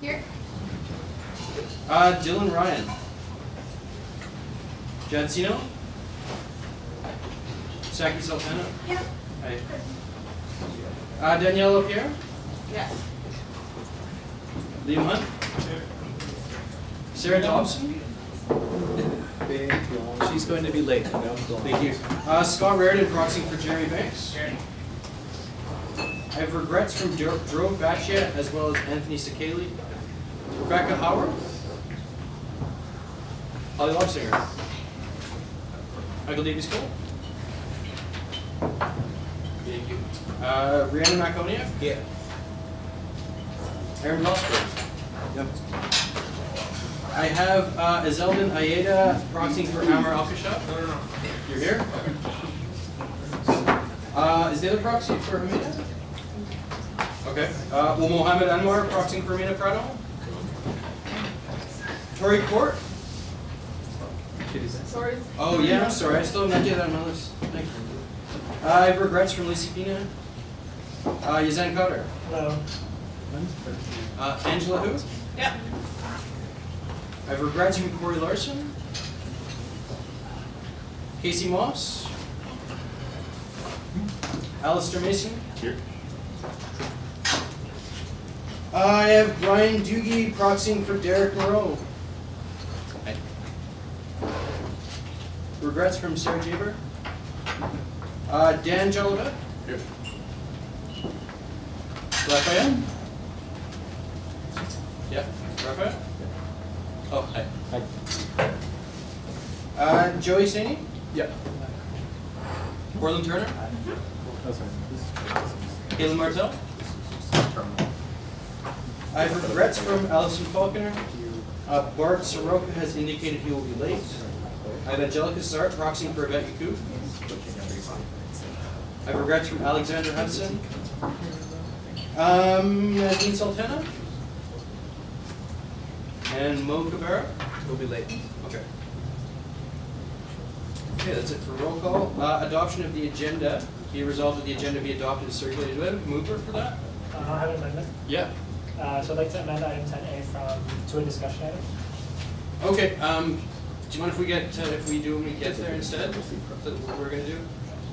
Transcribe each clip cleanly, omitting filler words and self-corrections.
Here. Dylan Ryan. Jansino. Saki Sultana. Yeah. Hi. Danielle Lapierre. Yes. Liam Hunt. Sarah Dobson. She's going to be late. Thank you. Scott Raridan proxying for Jeremy Banks. I have regrets from Drove Bachia as well as Anthony Sekeli. Rebecca Howard. Holly Lobsinger. Michael Davies Cole. Thank you. Rhiannon Maconia. Yeah. Aaron Hosford. Yep. I have Azeldin Ayeda proxying for Amar Alkashab. No. You're here? Is the other proxy for Hamida? Okay. Will Mohammed Anwar proxying for Amina Prado? Tori Court? Sorry. Oh yeah, I'm sorry. I still have not yet on my list. Thank you. I have regrets from Lacey Pina. Yazan Cotter. Hello. Angela who? Yep. I have regrets from Corey Larson. Casey Moss. Alistair Mason. Here. I have Brian Doogie proxying for Derek Moreau. Regrets from Sarah Jaber. Dan Jolivet. Here. Raphael. Yeah, Raphael. Oh, hi. Hi. Joey Saney. Yep. Portland Turner. Oh, sorry. Caitlin Martell. I have regrets from Allison Falconer. Bart Soroka has indicated he will be late. I have Angelica Sart proxying for Yvette Yacoub. I have regrets from Alexander Hudson. Nadine Sultana. And Mo Cabrera. We'll be late. Okay. Okay, that's it for roll call. Adoption of the agenda. Be resolved that the agenda be adopted and circulated. Do I have a mover for that? I have an amendment. Yeah. So I'd like to amend item 10A to a discussion item. Okay. Do you mind if we do when we get there instead? Is that what we're going to do?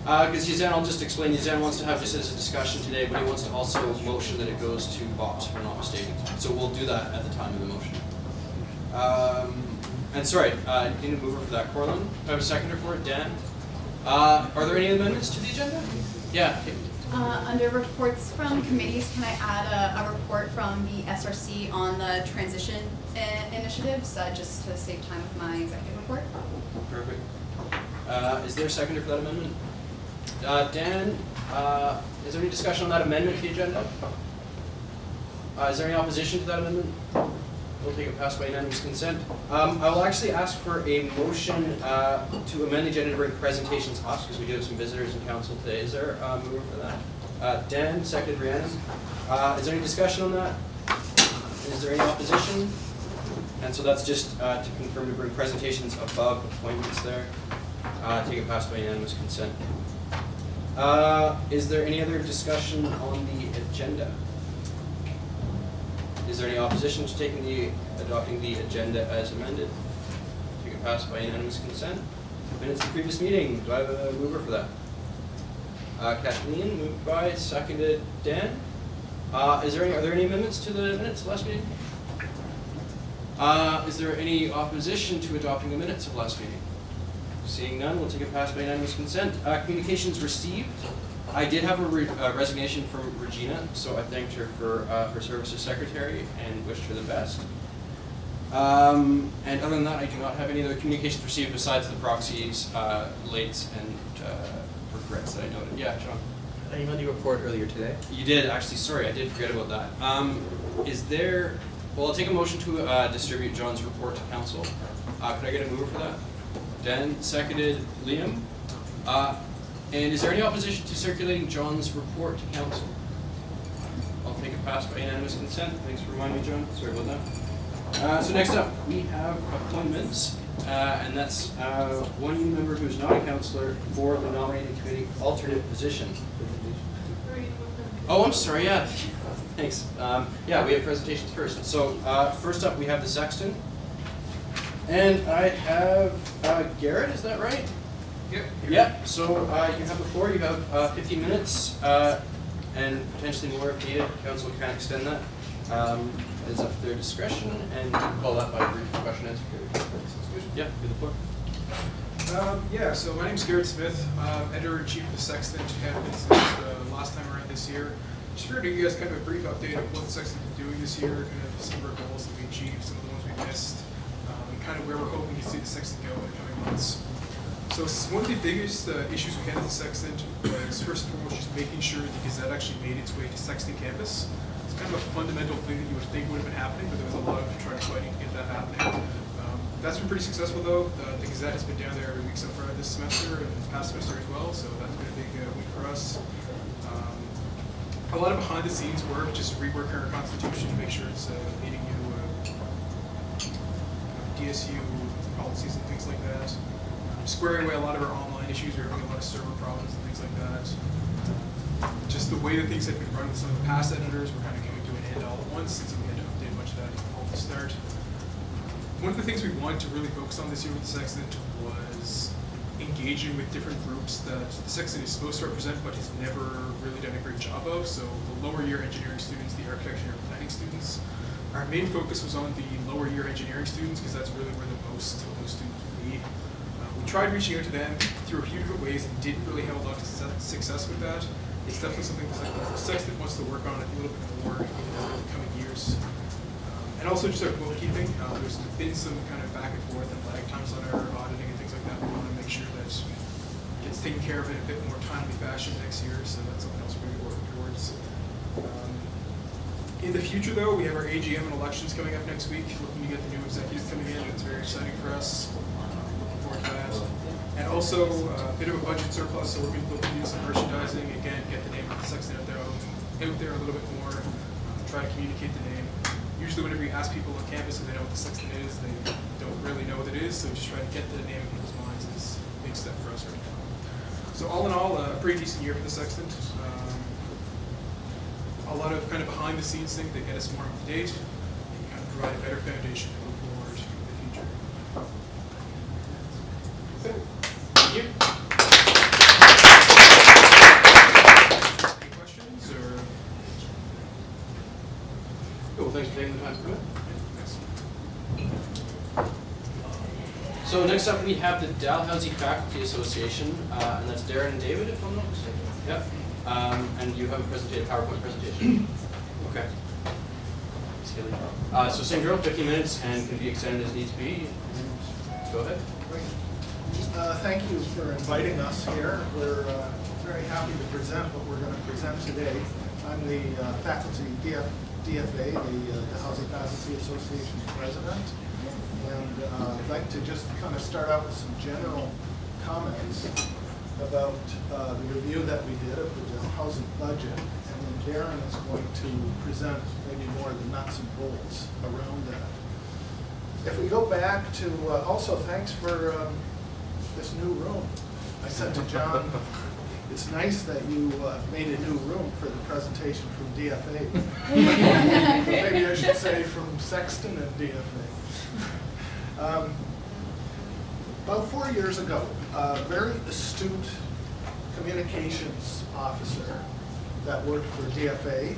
Because Yazan, I'll just explain. Yazan wants to have this as a discussion today, but he wants to also motion that it goes to Bops, if I'm not mistaken. So we'll do that at the time of the motion. And sorry, I need a mover for that. Corlin, I have a seconder for it. Dan. Are there any amendments to the agenda? Yeah. Okay. Under reports from committees, can I add a report from the SRC on the transition initiatives, just to save time with my executive report? Perfect. Is there a seconder for that amendment? Dan, is there any discussion on that amendment to the agenda? Is there any opposition to that amendment? We'll take it passed by unanimous consent. I will actually ask for a motion to amend the agenda to bring presentations up, because we do have some visitors in council today. Is there a mover for that? Dan, seconded Rhiannon. Is there any discussion on that? Is there any opposition? And so that's just to confirm to bring presentations above appointments there. Take it passed by unanimous consent. Is there any other discussion on the agenda? Is there any opposition to adopting the agenda as amended? Take it passed by unanimous consent. Minutes of the previous meeting. Do I have a mover for that? Kathleen, moved by, seconded Dan. Are there any amendments to the minutes of last meeting? Is there any opposition to adopting the minutes of last meeting? Seeing none, we'll take it passed by unanimous consent. Communications received. I did have a resignation from Regina, so I thanked her for her service as secretary and wished her the best. And other than that, I do not have any other communications received besides the proxies, lates, and regrets that I noted. Yeah, John? I emailed you a report earlier today. You did, actually. Sorry, I did forget about that. Well, I'll take a motion to distribute John's report to council. Could I get a mover for that? Dan, seconded Liam. And is there any opposition to circulating John's report to council? I'll take it passed by unanimous consent. Thanks for reminding me, John. Sorry about that. So next up, we have appointments, and that's one new member who's not a councillor for the nominating committee alternate position. Oh, I'm sorry, yeah. Thanks. Yeah, we have presentations first. So first up, we have the Sexton. And I have Garrett, is that right? Yep. Yeah, so you have the floor. You have 15 minutes and potentially more if needed. Council can extend that. It's up to their discretion, and you can call that by a brief question answer period. Yeah, do the floor. Yeah, so my name's Garrett Smith, editor-in-chief of the Sexton. Have been since last time around this year. Just figured to give you guys kind of a brief update of what the Sexton's been doing this year, kind of some of our goals that we achieved, some of the ones we missed, and kind of where we're hoping to see the Sexton go in the coming months. So one of the biggest issues we had at the Sexton was first and foremost just making sure the Gazette actually made its way to Sexton campus. It's kind of a fundamental thing that you would think would have been happening, but there was a lot of trying to fighting to get that happening. That's been pretty successful though. The Gazette has been down there every week so far this semester and past semester as well, so that's been a big win for us. A lot of behind the scenes work, just reworking our constitution to make sure it's meeting new DSU policies and things like that. Squaring away a lot of our online issues. We're having a lot of server problems and things like that. Just the way that things have been run with some of the past editors, we're kind of coming to an end all at once, and so we had to update much of that all to start. One of the things we wanted to really focus on this year with the Sexton was engaging with different groups that the Sexton is supposed to represent but has never really done a great job of. So the lower year engineering students, the architecture and planning students. Our main focus was on the lower year engineering students because that's really where the most of those students would be. We tried reaching out to them through a few different ways and didn't really have a lot of success with that. It's definitely something the Sexton wants to work on a little bit more in the coming years. And also just our bookkeeping. There's been some kind of back and forth and lag times on our auditing and things like that. We want to make sure that it's taken care of in a bit more timely fashion next year, so that's something else we're going to be working towards. In the future though, we have our AGM and elections coming up next week, looking to get the new executives coming in. It's very exciting for us. Looking forward to that. And also a bit of a budget surplus, so we're going to do some merchandising. Again, get the name of the Sexton out there a little bit more, try to communicate the name. Usually whenever you ask people on campus if they know what the Sexton is, they don't really know what it is, so just try to get the name in people's minds is a big step for us right now. So all in all, a pretty decent year for the Sexton. A lot of kind of behind the scenes things that get us more up to date and kind of provide a better foundation to move forward in the future. Thank you. Any questions or? Cool, thanks for taking the time to come in. So next up we have the Dalhousie Faculty Association, and that's Darren and David, if I'm not mistaken. Yep. And you have a PowerPoint presentation. Okay. So same drill, 15 minutes, and can be extended as needs be. Go ahead. Thank you for inviting us here. We're very happy to present what we're going to present today. I'm the faculty DFA, the Housing Faculty Association president, and I'd like to just kind of start out with some general comments about the review that we did of the housing budget, and then Darren is going to present maybe more of the nuts and bolts around that. If we go back to, also thanks for this new room. I said to John, it's nice that you made a new room for the presentation from DFA. Maybe I should say from Sexton and DFA. About 4 years ago, a very astute communications officer that worked for DFA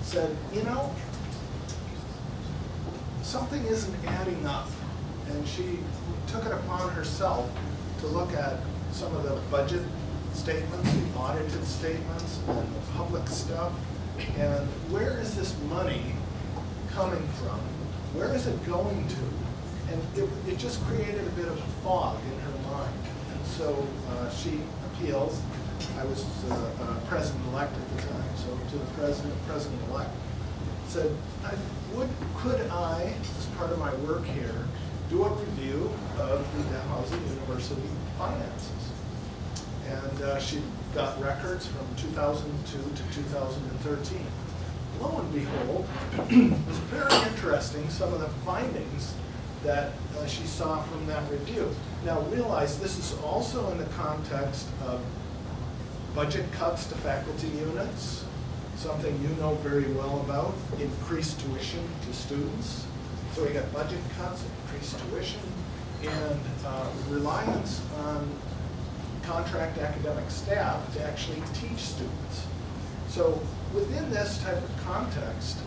said, you know, something isn't adding up. And she took it upon herself to look at some of the budget statements, the audited statements, and the public stuff, and where is this money coming from? Where is it going to? And it just created a bit of a fog in her mind. And so she appealed. I was president-elect at the time, so to the president-elect, said, could I, as part of my work here, do a review of the Dalhousie University finances? And she got records from 2002 to 2013. Lo and behold, it was very interesting, some of the findings that she saw from that review. Now realize this is also in the context of budget cuts to faculty units, something you know very well about, increased tuition to students. So we got budget cuts, increased tuition, and reliance on contract academic staff to actually teach students. So within this type of context,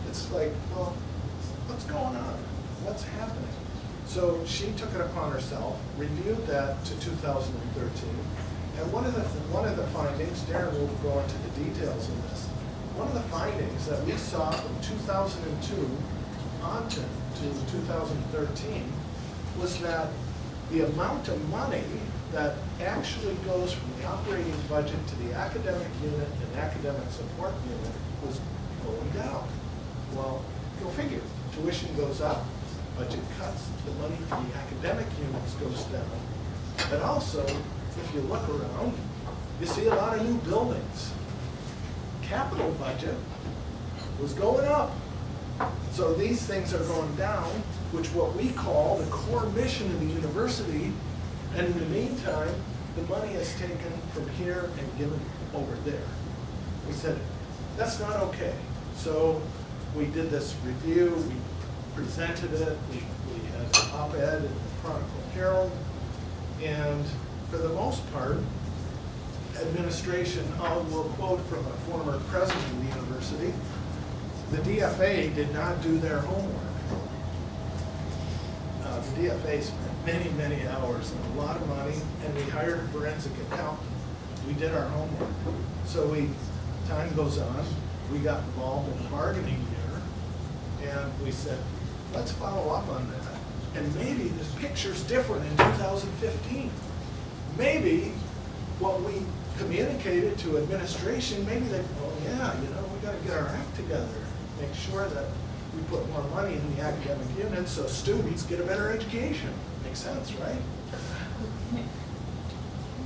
it's like, well, what's going on? What's happening? So she took it upon herself, reviewed that to 2013, and one of the findings, Darren will go into the details of this, one of the findings that we saw from 2002 on to 2013 was that the amount of money that actually goes from the operating budget to the academic unit and academic support unit was going down. Well, go figure, tuition goes up, budget cuts, the money to the academic units goes down. But also, if you look around, you see a lot of new buildings. Capital budget was going up. So these things are going down, which what we call the core mission of the university, and in the meantime, the money is taken from here and given over there. We said, that's not okay. So we did this review, we presented it, we had an op-ed in the Chronicle Herald, and for the most part, administration, will quote from a former president of the university, the DFA did not do their homework. The DFA spent many, many hours and a lot of money, and we hired a forensic accountant. We did our homework. So time goes on, we got involved in the bargaining year, and we said, let's follow up on that. And maybe this picture's different in 2015. Maybe what we communicated to administration, maybe they, oh yeah, we gotta get our act together. Make sure that we put more money in the academic units so students get a better education. Makes sense, right?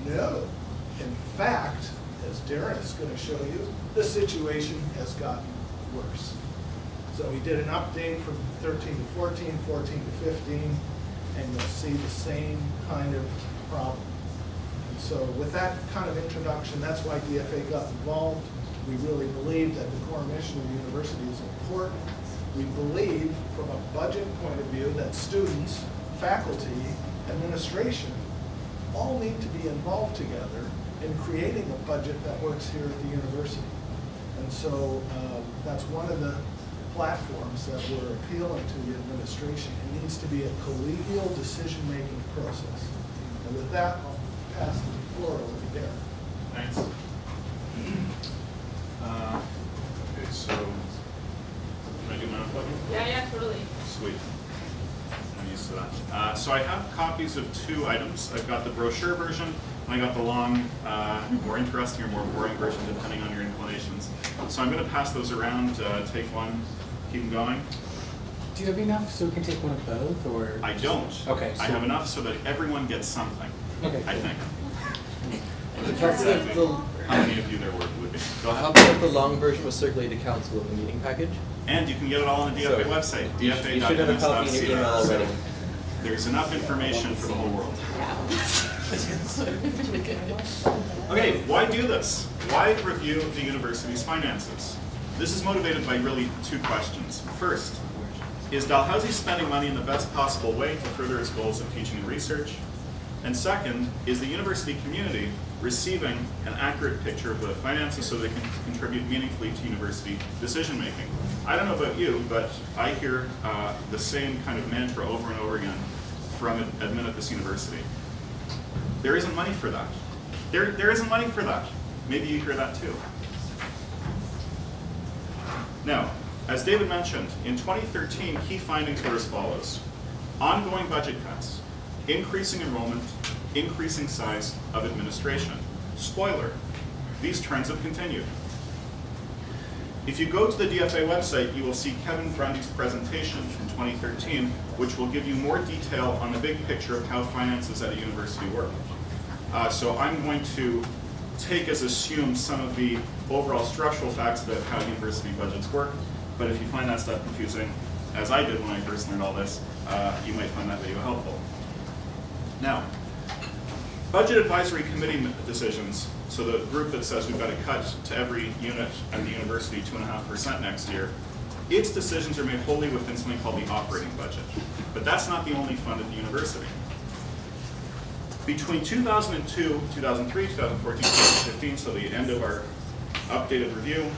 No. In fact, as Darren is going to show you, the situation has gotten worse. So we did an update from 13 to 14, 14 to 15, and you'll see the same kind of problem. And so with that kind of introduction, that's why DFA got involved. We really believe that the core mission of the university is important. We believe, from a budget point of view, that students, faculty, administration, all need to be involved together in creating a budget that works here at the university. And so that's one of the platforms that we're appealing to the administration. It needs to be a collegial decision-making process. And with that, I'll pass the floor over to Darren. Thanks. Okay, so can I do my own plugging? Yeah, totally. Sweet. I'm used to that. So I have copies of two items. I've got the brochure version, and I got the long, more interesting or more boring version, depending on your inclinations. So I'm going to pass those around, take one, keep them going. Do you have enough so we can take one of both, or? I don't. Okay. I have enough so that everyone gets something, Okay. I think. How How many of you there would be? Go How ahead. about the long version was circulated to council in the meeting package? And you can get it all on the DFA So, website, You should have a copy in your email already. There's enough information for the whole world. Okay, why do this? Why review the university's finances? This is motivated by really two questions. First, is Dalhousie spending money in the best possible way to further its goals of teaching and research? And second, is the university community receiving an accurate picture of the finances so they can contribute meaningfully to university decision making? I don't know about you, but I hear the same kind of mantra over and over again from admin at this university. There isn't money for that. There isn't money for that. Maybe you hear that too. Now, as David mentioned, in 2013, key findings were as follows. Ongoing budget cuts, increasing enrollment, increasing size of administration. Spoiler, these trends have continued. If you go to the DFA website, you will see Kevin Grundy's presentation from 2013, which will give you more detail on the big picture of how finances at a university work. So I'm going to take as assumed some of the overall structural facts about how university budgets work, but if you find that stuff confusing, as I did when I first learned all this, you might find that video helpful. Now, Budget Advisory Committee decisions, so the group that says we've got to cut to every unit at the university 2.5% next year, its decisions are made wholly within something called the operating budget. But that's not the only fund at the university. Between 2002, 2003, 2014, 2015, so the end of our updated review,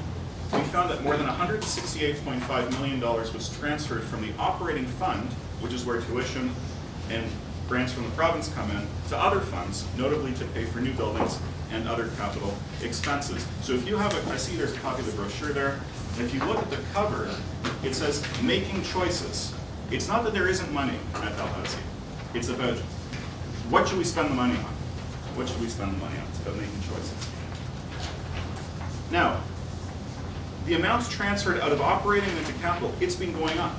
we found that more than $168.5 million was transferred from the operating fund, which is where tuition and grants from the province come in, to other funds, notably to pay for new buildings and other capital expenses. So if you have I see there's a copy of the brochure there, and if you look at the cover, it says making choices. It's not that there isn't money at Dalhousie. It's about what should we spend the money on? What should we spend the money on? It's about making choices. Now, the amounts transferred out of operating into capital, it's been going up.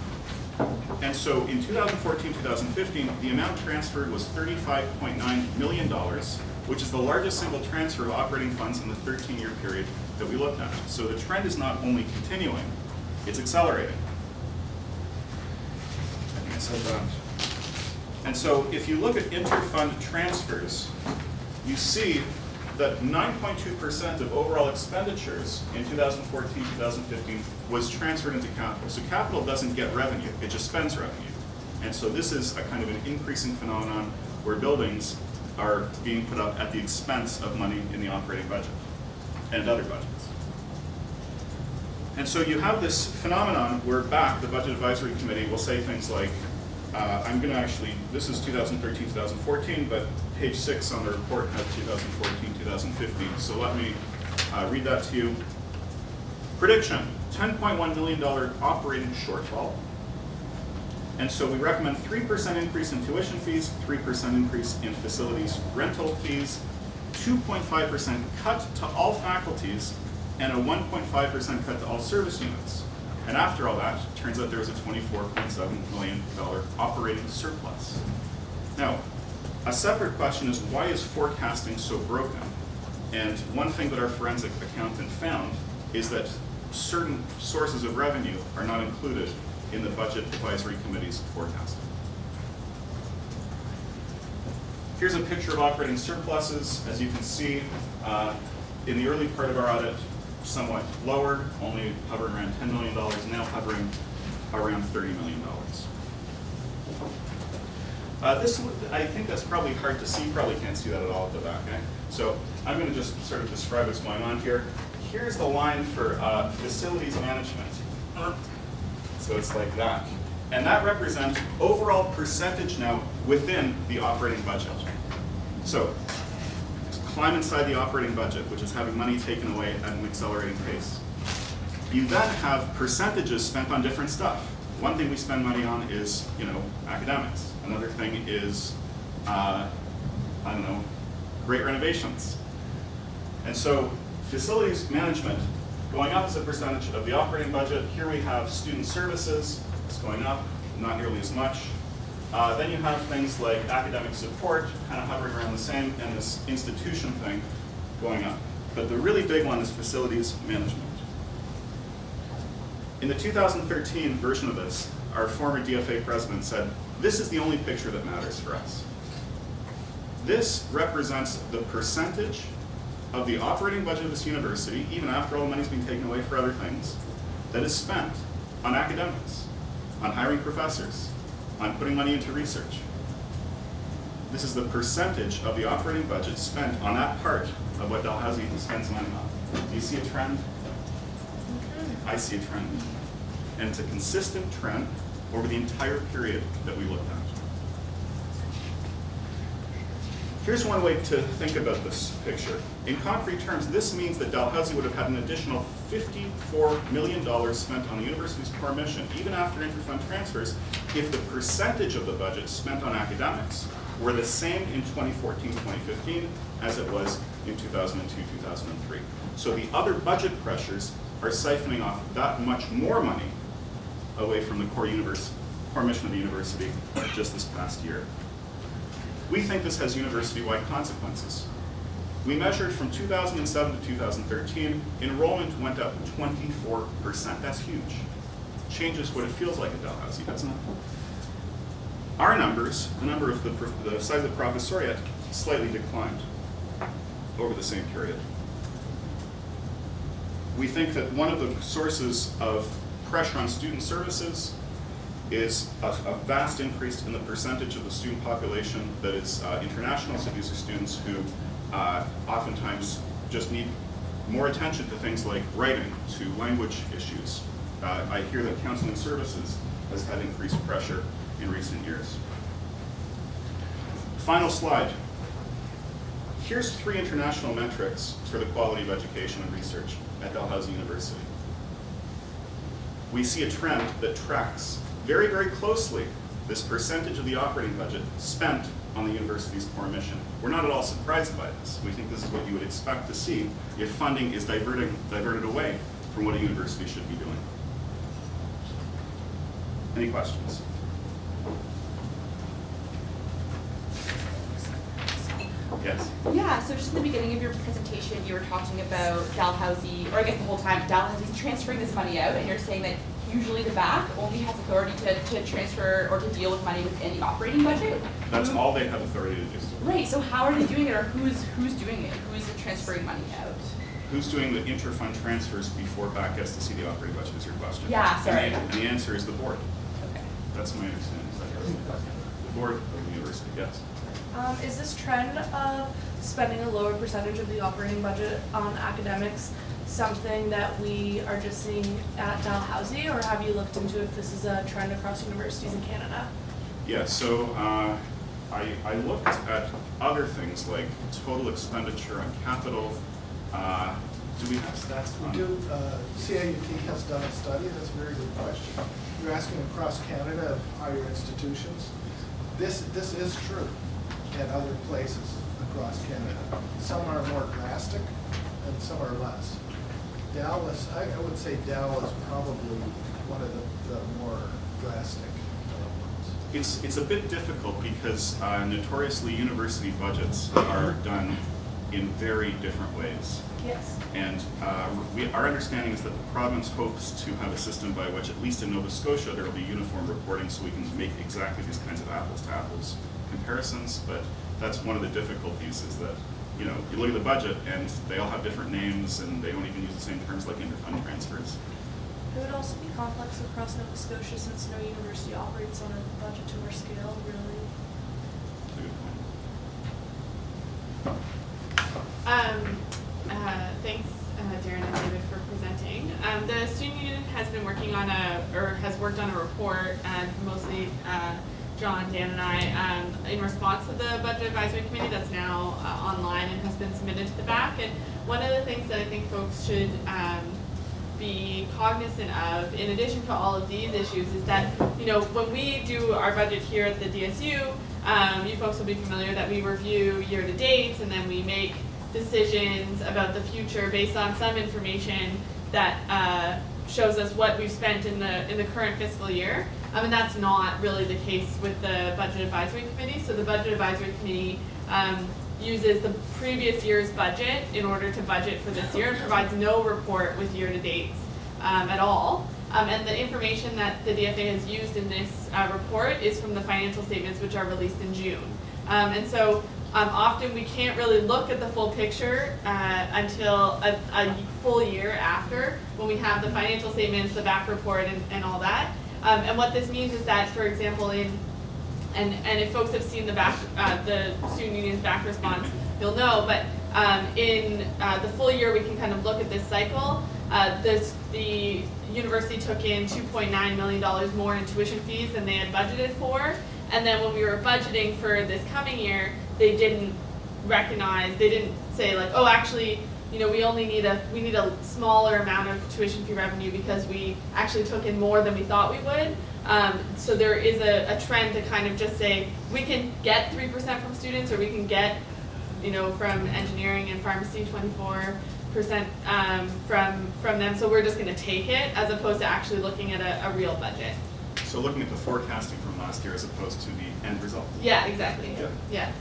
And so in 2014, 2015, the amount transferred was $35.9 million, which is the largest single transfer of operating funds in the 13-year period that we looked at. So the trend is not only continuing, it's accelerating. I think I said that. And so if you look at inter-fund transfers, you see that 9.2% of overall expenditures in 2014, 2015 was transferred into capital. So capital doesn't get revenue, it just spends revenue. And so this is a kind of an increasing phenomenon where buildings are being put up at the expense of money in the operating budget and other budgets. And so you have this phenomenon where back the Budget Advisory Committee will say things like, I'm going to actually, this is 2013, 2014, but page 6 on the report has 2014, 2015. So let me read that to you. Prediction, $10.1 million operating shortfall. And so we recommend 3% increase in tuition fees, 3% increase in facilities rental fees, 2.5% cut to all faculties, and a 1.5% cut to all service units. And after all that, it turns out there was a $24.7 million operating surplus. Now, a separate question is, why is forecasting so broken? And one thing that our forensic accountant found is that certain sources of revenue are not included in the Budget Advisory Committee's forecasting. Here's a picture of operating surpluses. As you can see, in the early part of our audit, somewhat lower, only hovering around $10 million, now hovering around $30 million. I think that's probably hard to see. You probably can't see that at all at the back. Eh? So I'm going to just sort of describe what's going on here. Here's the line for facilities management. So it's like that. And that represents overall percentage now within the operating budget. So climb inside the operating budget, which is having money taken away at an accelerating pace. You then have percentages spent on different stuff. One thing we spend money on is, academics. Another thing is, great renovations. And so facilities management going up as a percentage of the operating budget. Here we have student services, it's going up, not nearly as much. Then you have things like academic support, kind of hovering around the same, and this institution thing going up. But the really big one is facilities management. In the 2013 version of this, our former DFA president said, this is the only picture that matters for us. This represents the percentage of the operating budget of this university, even after all the money's been taken away for other things, that is spent on academics, on hiring professors, on putting money into research. This is the percentage of the operating budget spent on that part of what Dalhousie spends money on. Do you see a trend? I see a trend. And it's a consistent trend over the entire period that we looked at. Here's one way to think about this picture. In concrete terms, this means that Dalhousie would have had an additional $54 million spent on the university's core mission, even after interfund transfers, if the percentage of the budget spent on academics were the same in 2014-2015 as it was in 2002-2003. So the other budget pressures are siphoning off that much more money away from the core mission of the university just this past year. We think this has university-wide consequences. We measured from 2007 to 2013, enrollment went up 24%. That's huge. Changes what it feels like at Dalhousie, doesn't it? Our numbers, the number of the size of the professoriate, slightly declined over the same period. We think that one of the sources of pressure on student services is a vast increase in the percentage of the student population that is international. So these are students who oftentimes just need more attention to things like writing, to language issues. I hear that counseling services has had increased pressure in recent years. Final slide. Here's 3 international metrics for the quality of education and research at Dalhousie University. We see a trend that tracks very, very closely this percentage of the operating budget spent on the university's core mission. We're not at all surprised by this. We think this is what you would expect to see if funding is diverted away from what a university should be doing. Any questions? Yes. Yeah, so just in the beginning of your presentation, you were talking about Dalhousie, or I guess the whole time, Dalhousie's transferring this money out, and you're saying that usually the BAC only has authority to transfer or to deal with money within the operating budget? That's all they have authority to do. Right, so how are they doing it, or who's doing it? Who's transferring money out? Who's doing the inter-fund transfers before BAC gets to see the operating budget is your question. Yeah, sorry. And the answer is the board. Okay. That's my understanding. Is that correct? The board of the university, yes. Is this trend of spending a lower percentage of the operating budget on academics something that we are just seeing at Dalhousie, or have you looked into if this is a trend across universities in Canada? Yeah, so I looked at other things like total expenditure on capital. Do we have stats on? We do, CIUT has done a study. That's a very good question. You're asking across Canada of higher institutions. This is true at other places across Canada. Some are more drastic and some are less. Dallas, I would say Dallas is probably one of the more drastic ones. It's a bit difficult because notoriously university budgets are done in very different ways. Yes. And our understanding is that the province hopes to have a system by which, at least in Nova Scotia, there will be uniform reporting so we can make exactly these kinds of apples-to-apples comparisons. But that's one of the difficulties is that, you know, you look at the budget and they all have different names and they don't even use the same terms like interfund transfers. It would also be complex across Nova Scotia since no university operates on a budget to our scale, really. That's a good point. Thanks, Darren and David, for presenting. The student union has been working on has worked on a report, and mostly John, Dan, and I, in response to the Budget Advisory Committee that's now online and has been submitted to the BAC. And one of the things that I think folks should be cognizant of, in addition to all of these issues, is that, you know, when we do our budget here at the DSU, you folks will be familiar that we review year-to-dates and then we make decisions about the future based on some information that shows us what we've spent in the current fiscal year. And that's not really the case with the Budget Advisory Committee. So the Budget Advisory Committee uses the previous year's budget in order to budget for this year and provides no report with year-to-dates at all. And the information that the DFA has used in this report is from the financial statements, which are released in June. And so often we can't really look at the full picture until a full year after, when we have the financial statements, the back report, and all that. And what this means is that, for example, and if folks have seen the student union's back response, you'll know, but in the full year we can kind of look at this cycle. The university took in $2.9 million more in tuition fees than they had budgeted for, and then when we were budgeting for this coming year, they didn't say like, oh, actually, you know, we need a smaller amount of tuition fee revenue because we actually took in more than we thought we would. So there is a trend to kind of just say, we can get 3% from students, or we can get, you know, from engineering and pharmacy 24% from them. So we're just going to take it, as opposed to actually looking at a real budget. So looking at the forecasting from last year as opposed to the end result. Yeah, exactly. Yeah.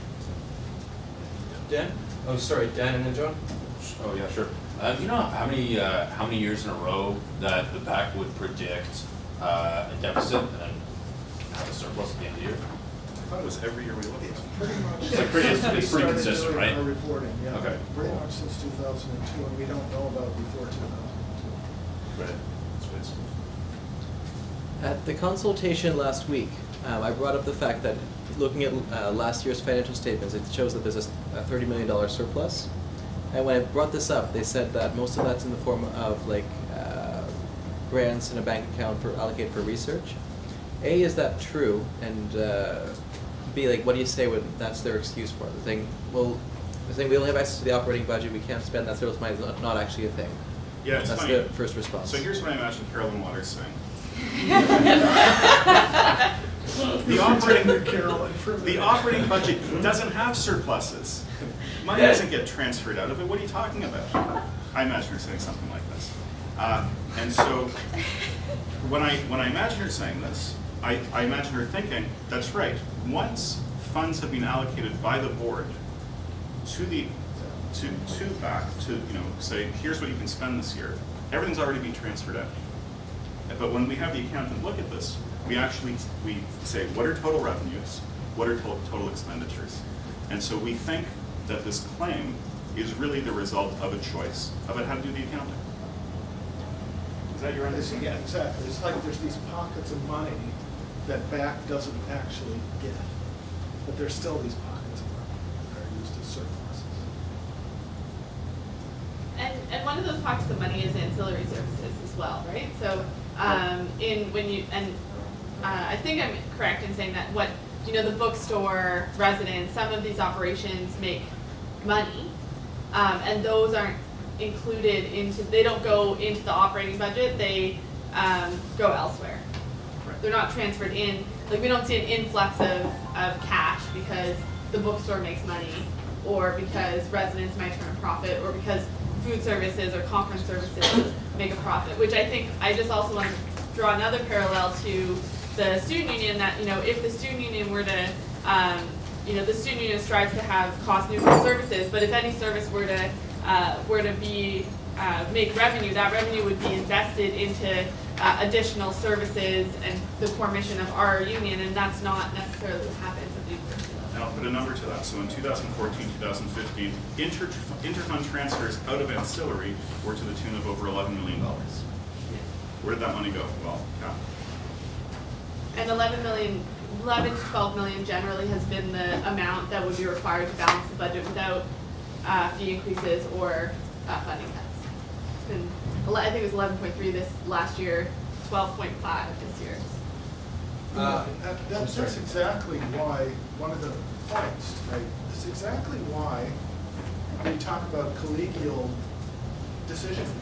Dan? Oh, sorry, Dan and then John? Oh, yeah, sure. Do you know how many years in a row that the BAC would predict a deficit and then have a surplus at the end of the year? thought it was every year we looked It's at it. pretty much. It's like pretty- it's since we pretty started consistent, doing right? Our reporting, yeah. Okay. Pretty much since 2002, and we don't know about before 2002. Right. That's good stuff. At the consultation last week, I brought up the fact that looking at last year's financial statements, it shows that there's a $30 million surplus. And when I brought this up, they said that most of that's in the form of like grants in a bank account allocated for research. A, is that true? And B, like, what do you say when that's their excuse for it? They're saying, well, we don't have access to the operating budget, we can't spend that surplus money, it's not actually a thing. Yeah, it's That's funny. the first response. So here's what I imagine Carolyn Waters saying. The operating budget doesn't have surpluses. Money doesn't get transferred out of it. What are you talking about? I imagine her saying something like this. And so when I imagine her saying this, I imagine her thinking, that's right. Once funds have been allocated by the board to say, here's what you can spend this year, everything's already been transferred out. But when we have the accountant look at this, we say, what are total revenues? What are total expenditures? And so we think that this claim is really the result of a choice about how to do the accounting. Is that your understanding? Yeah, exactly. It's like there's these pockets of money that BAC doesn't actually get, but there's still these pockets of money that are used as surpluses. And one of those pockets of money is ancillary services as well, right? So I think I'm correct in saying that the bookstore residents, some of these operations make money, and those aren't included they don't go into the operating budget, they go elsewhere. Right. They're not transferred in, like we don't see an influx of cash because the bookstore makes money, or because residents might turn a profit, or because food services or conference services make a profit, which I think, I just also want to draw another parallel to the student union, that, if the student union were to, the student union strives to have cost neutral services, but if any service were to make revenue, that revenue would be invested into additional services and the core mission of our union, and that's not necessarily what happens at the university level. And I'll put a number to that. So in 2014, 2015, interfund transfers out of ancillary were to the tune of over $11 million. Where did that money go? Well, yeah. And 11 to 12 million generally has been the amount that would be required to balance the budget without fee increases or funding cuts. It's been, I think it was 11.3 this last year, 12.5 this year. That's exactly why, one of the points, right, that's exactly why we talk about collegial decision-making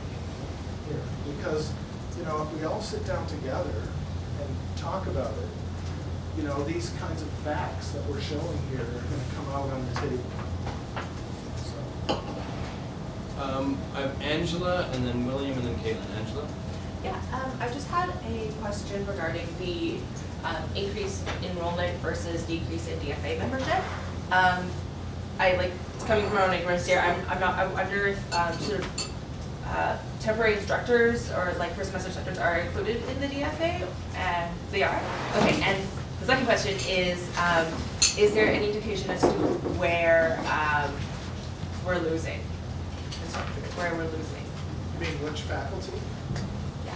here. Because, if we all sit down together and talk about it, these kinds of facts that we're showing here are going to come out on the table. So. I have Angela, and then William, and then Caitlin. Angela? Yeah, I just had a question regarding the increase in enrollment versus decrease in DFA membership. It's coming from my own ignorance here. I wonder if temporary instructors or first semester instructors are included in the DFA, and they are. Okay, and the second question is there any indication as to where we're losing instructors, where we're losing? You mean which faculty? Yeah.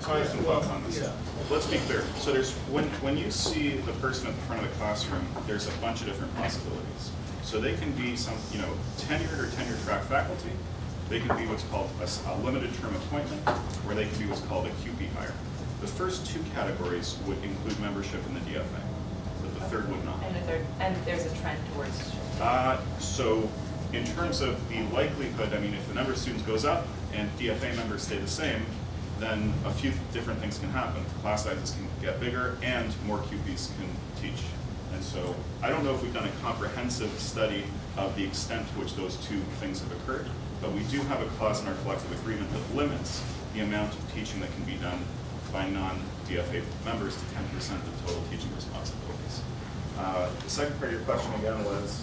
So I have some thoughts on this. Yeah. Let's be clear. So there's when you see the person at the front of the classroom, there's a bunch of different possibilities. So they can be some, tenured or tenure track faculty. They can be what's called a limited term appointment, or they can be what's called a QP hire. The first two categories would include membership in the DFA, but the third would not. And there's a trend towards. So in terms of the likelihood, if the number of students goes up and DFA members stay the same, then a few different things can happen. Class sizes can get bigger and more QPs can teach. And so I don't know if we've done a comprehensive study of the extent to which those two things have occurred, but we do have a clause in our collective agreement that limits the amount of teaching that can be done by non-DFA members to 10% of total teaching responsibilities. The second part of your question again was?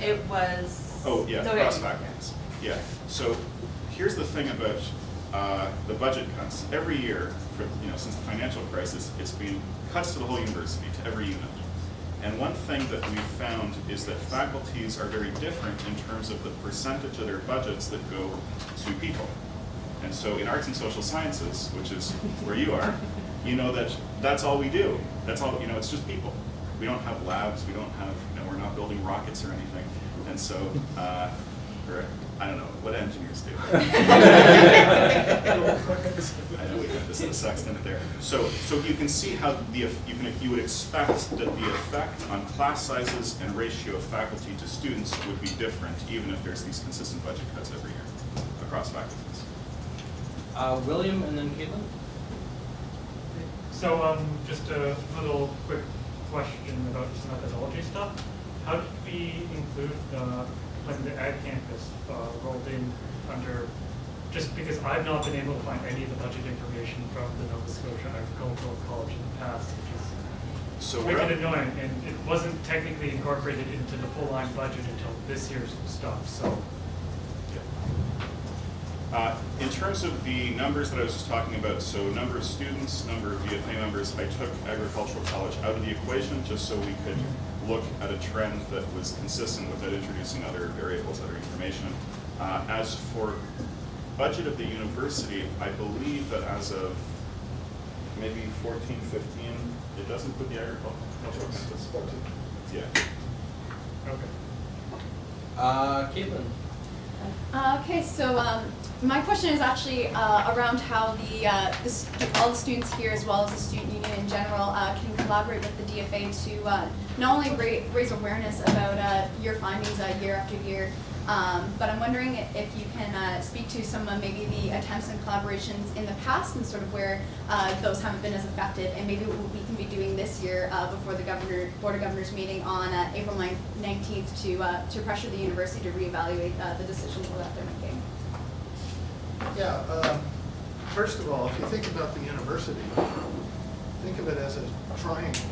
It was. Oh, yeah, cross faculties. Yeah. So here's the thing about the budget cuts. Every year, for, since the financial crisis, it's been cuts to the whole university, to every unit. And one thing that we've found is that faculties are very different in terms of the percentage of their budgets that go to people. And so in arts and social sciences, which is where you are, you know that that's all we do. That's all, it's just people. We don't have labs, we don't have, we're not building rockets or anything. And so, or I don't know, what engineers do? I know we got this in Sexton there. So you can see how you would expect that the effect on class sizes and ratio of faculty to students would be different, even if there's these consistent budget cuts every year across faculties. William and then Caitlin. So just a little quick question about this methodology stuff. How did we include when the Ag Campus rolled in under, just because I've not been able to find any of the budget information from the Nova Scotia Agricultural College in the past, which is So wicked annoying, and it wasn't technically incorporated into the full line budget until this year's stuff, so. In terms of the numbers that I was just talking about, so number of students, number of DFA members, I took Agricultural College out of the equation just so we could look at a trend that was consistent without introducing other variables, other information. As for budget of the university, I believe that as of maybe 14, 15, it doesn't put the agricultural campus. 14. Yeah. Okay. Caitlin. Okay, so my question is actually around how all the students here, as well as the student union in general, can collaborate with the DFA to not only raise awareness about your findings year after year, but I'm wondering if you can speak to some of maybe the attempts and collaborations in the past and sort of where those haven't been as effective, and maybe what we can be doing this year before the Board of Governors meeting on April 19th to pressure the university to reevaluate the decisions that they're making. Yeah, first of all, if you think about the university, think of it as a triangle.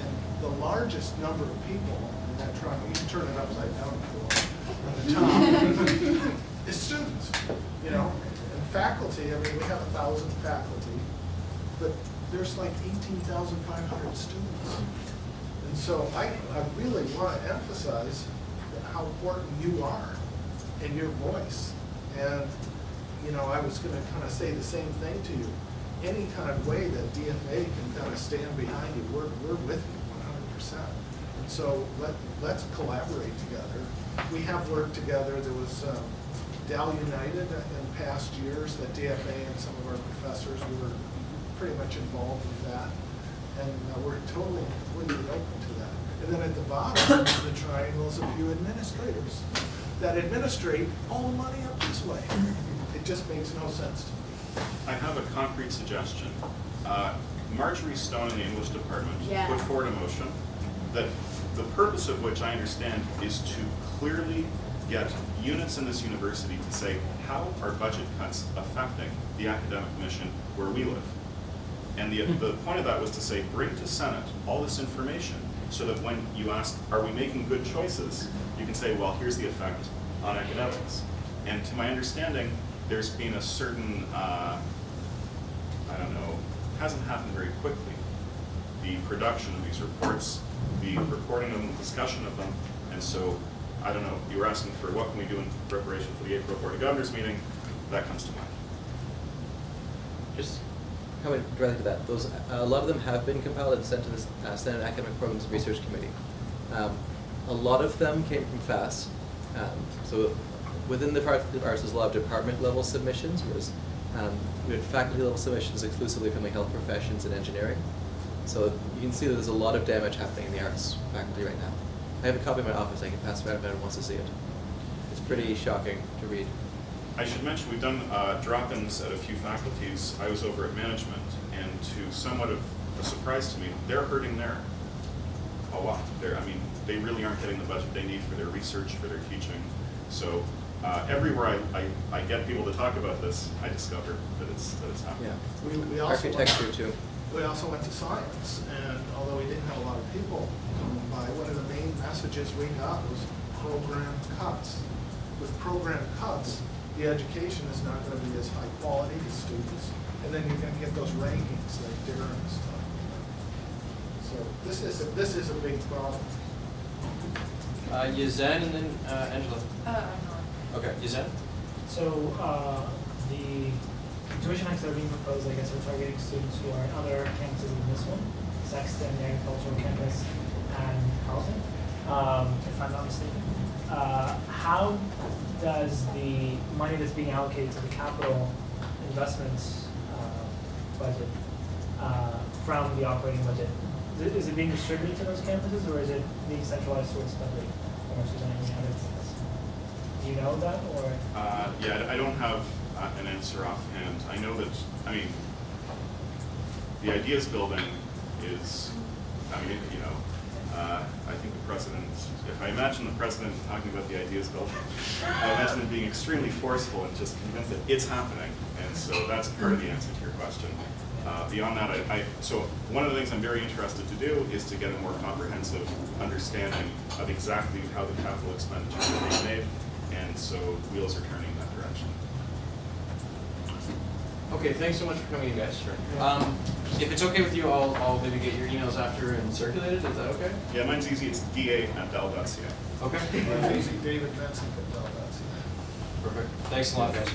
And the largest number of people in that triangle, you can turn it upside down if you want, on the top, is students, And faculty, I mean, we have 1,000 faculty, but there's like 18,500 students. And so I really want to emphasize how important you are and your voice. And, I was going to kind of say the same thing to you. Any kind of way that DFA can kind of stand behind you, we're with you 100%. And so let's collaborate together. We have worked together. There was Dal United in past years that DFA and some of our professors were pretty much involved with that. And we're totally completely open to that. And then at the bottom of the triangle is a few administrators that administrate all the money up this way. It just makes no sense to me. I have a concrete suggestion. Marjorie Stone in the English department put forward a motion that the purpose of which I understand is to clearly get units in this university to say, how are budget cuts affecting the academic mission where we live? And the point of that was to say, bring to Senate all this information so that when you ask, are we making good choices, you can say, well, here's the effect on academics. And to my understanding, there's been a certain, hasn't happened very quickly. The production of these reports, the recording of them, the discussion of them, and so, I don't know, you were asking for what can we do in preparation for the April Board of Governors meeting, that comes to mind. Just coming directly to that, a lot of them have been compiled and sent to the Senate Academic Programs Research Committee. A lot of them came from FAS. So within the Department of Arts, there's a lot of department level submissions, whereas we had faculty level submissions exclusively from the health professions and engineering. So you can see that there's a lot of damage happening in the arts faculty right now. I have a copy in my office. I can pass it around if anyone wants to see it. It's pretty shocking to read. I should mention we've done drop-ins at a few faculties. I was over at management, and to somewhat of a surprise to me, they're hurting there a lot. They really aren't getting the budget they need for their research, for their teaching. So everywhere I get people to talk about this, I discover that it's happening. Yeah. We also architecture too. We also went to science, and although we didn't have a lot of people coming by, one of the main messages we got was program cuts. With program cuts, the education is not going to be as high quality to students, and then you're going to get those rankings like Darren's talking about. So this is a big problem. Yazan and then Angela. Okay, Yazan? So, the tuition hikes that are being proposed, I guess, are targeting students who are in other campuses than this one, Sexton, the agricultural campus, and Carleton, if I'm not mistaken. How does the money that's being allocated to the capital investments budget from the operating budget, is it being distributed to those campuses, or is it being centralized towards Dudley, or is there any other things? Do you know that, or? Yeah, I don't have an answer offhand. I know that, I mean, the ideas building is, I mean, you know, I think the president, if I imagine the president talking about the ideas building, I imagine him being extremely forceful and just convinced that it's happening. And so that's part of the answer to your question. Beyond that, so one of the things I'm very interested to do is to get a more comprehensive understanding of exactly how the capital expenditures are being made, and so wheels are turning in that direction. Okay, thanks so much for coming in, guys. If it's okay with you, I'll maybe get your emails after and circulate it. Is that okay? Yeah, mine's easy. It's da@dell.ca. Okay. Mine's easy, David Benson at Dell.ca. Perfect. Thanks a lot, guys.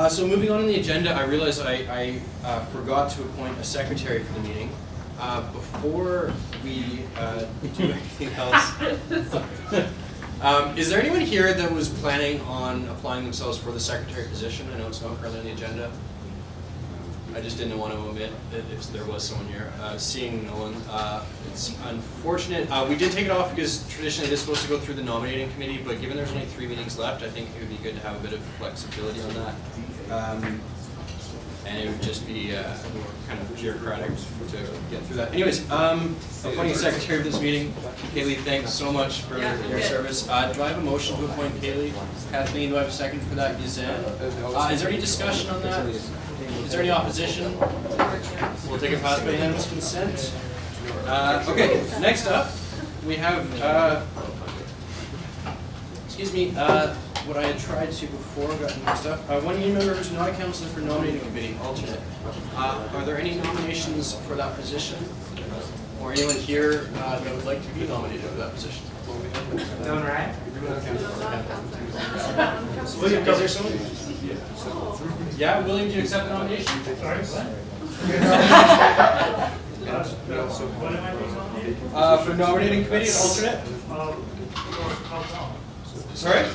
So moving on in the agenda, I realize I forgot to appoint a secretary for the meeting. Before we do anything else, is there anyone here that was planning on applying themselves for the secretary position? I know it's not currently on the agenda. I just didn't want to omit that if there was someone here. Seeing no one, it's unfortunate. We did take it off because traditionally this is supposed to go through the nominating committee, but given there's only 3 meetings left, I think it would be good to have a bit of flexibility on that. And it would just be kind of bureaucratic to get through that. Anyways, appointing secretary of this meeting, Kaylee, thanks so much for your service. Do I have a motion to appoint Kaylee? Kathleen, do I have a second for that? Yazan? Is there any discussion on that? Is there any opposition? We'll take it past by unanimous consent. Okay, next up, we have, what I had tried to before, got mixed up. One new member who's not a councillor for nominating committee, alternate. Are there any nominations for that position? Or anyone here that would like to be nominated for that position? Done right? William, is there someone? Yeah, William, do you accept the nomination? Sorry, what am I being nominated? For nominating committee, an alternate? Sorry?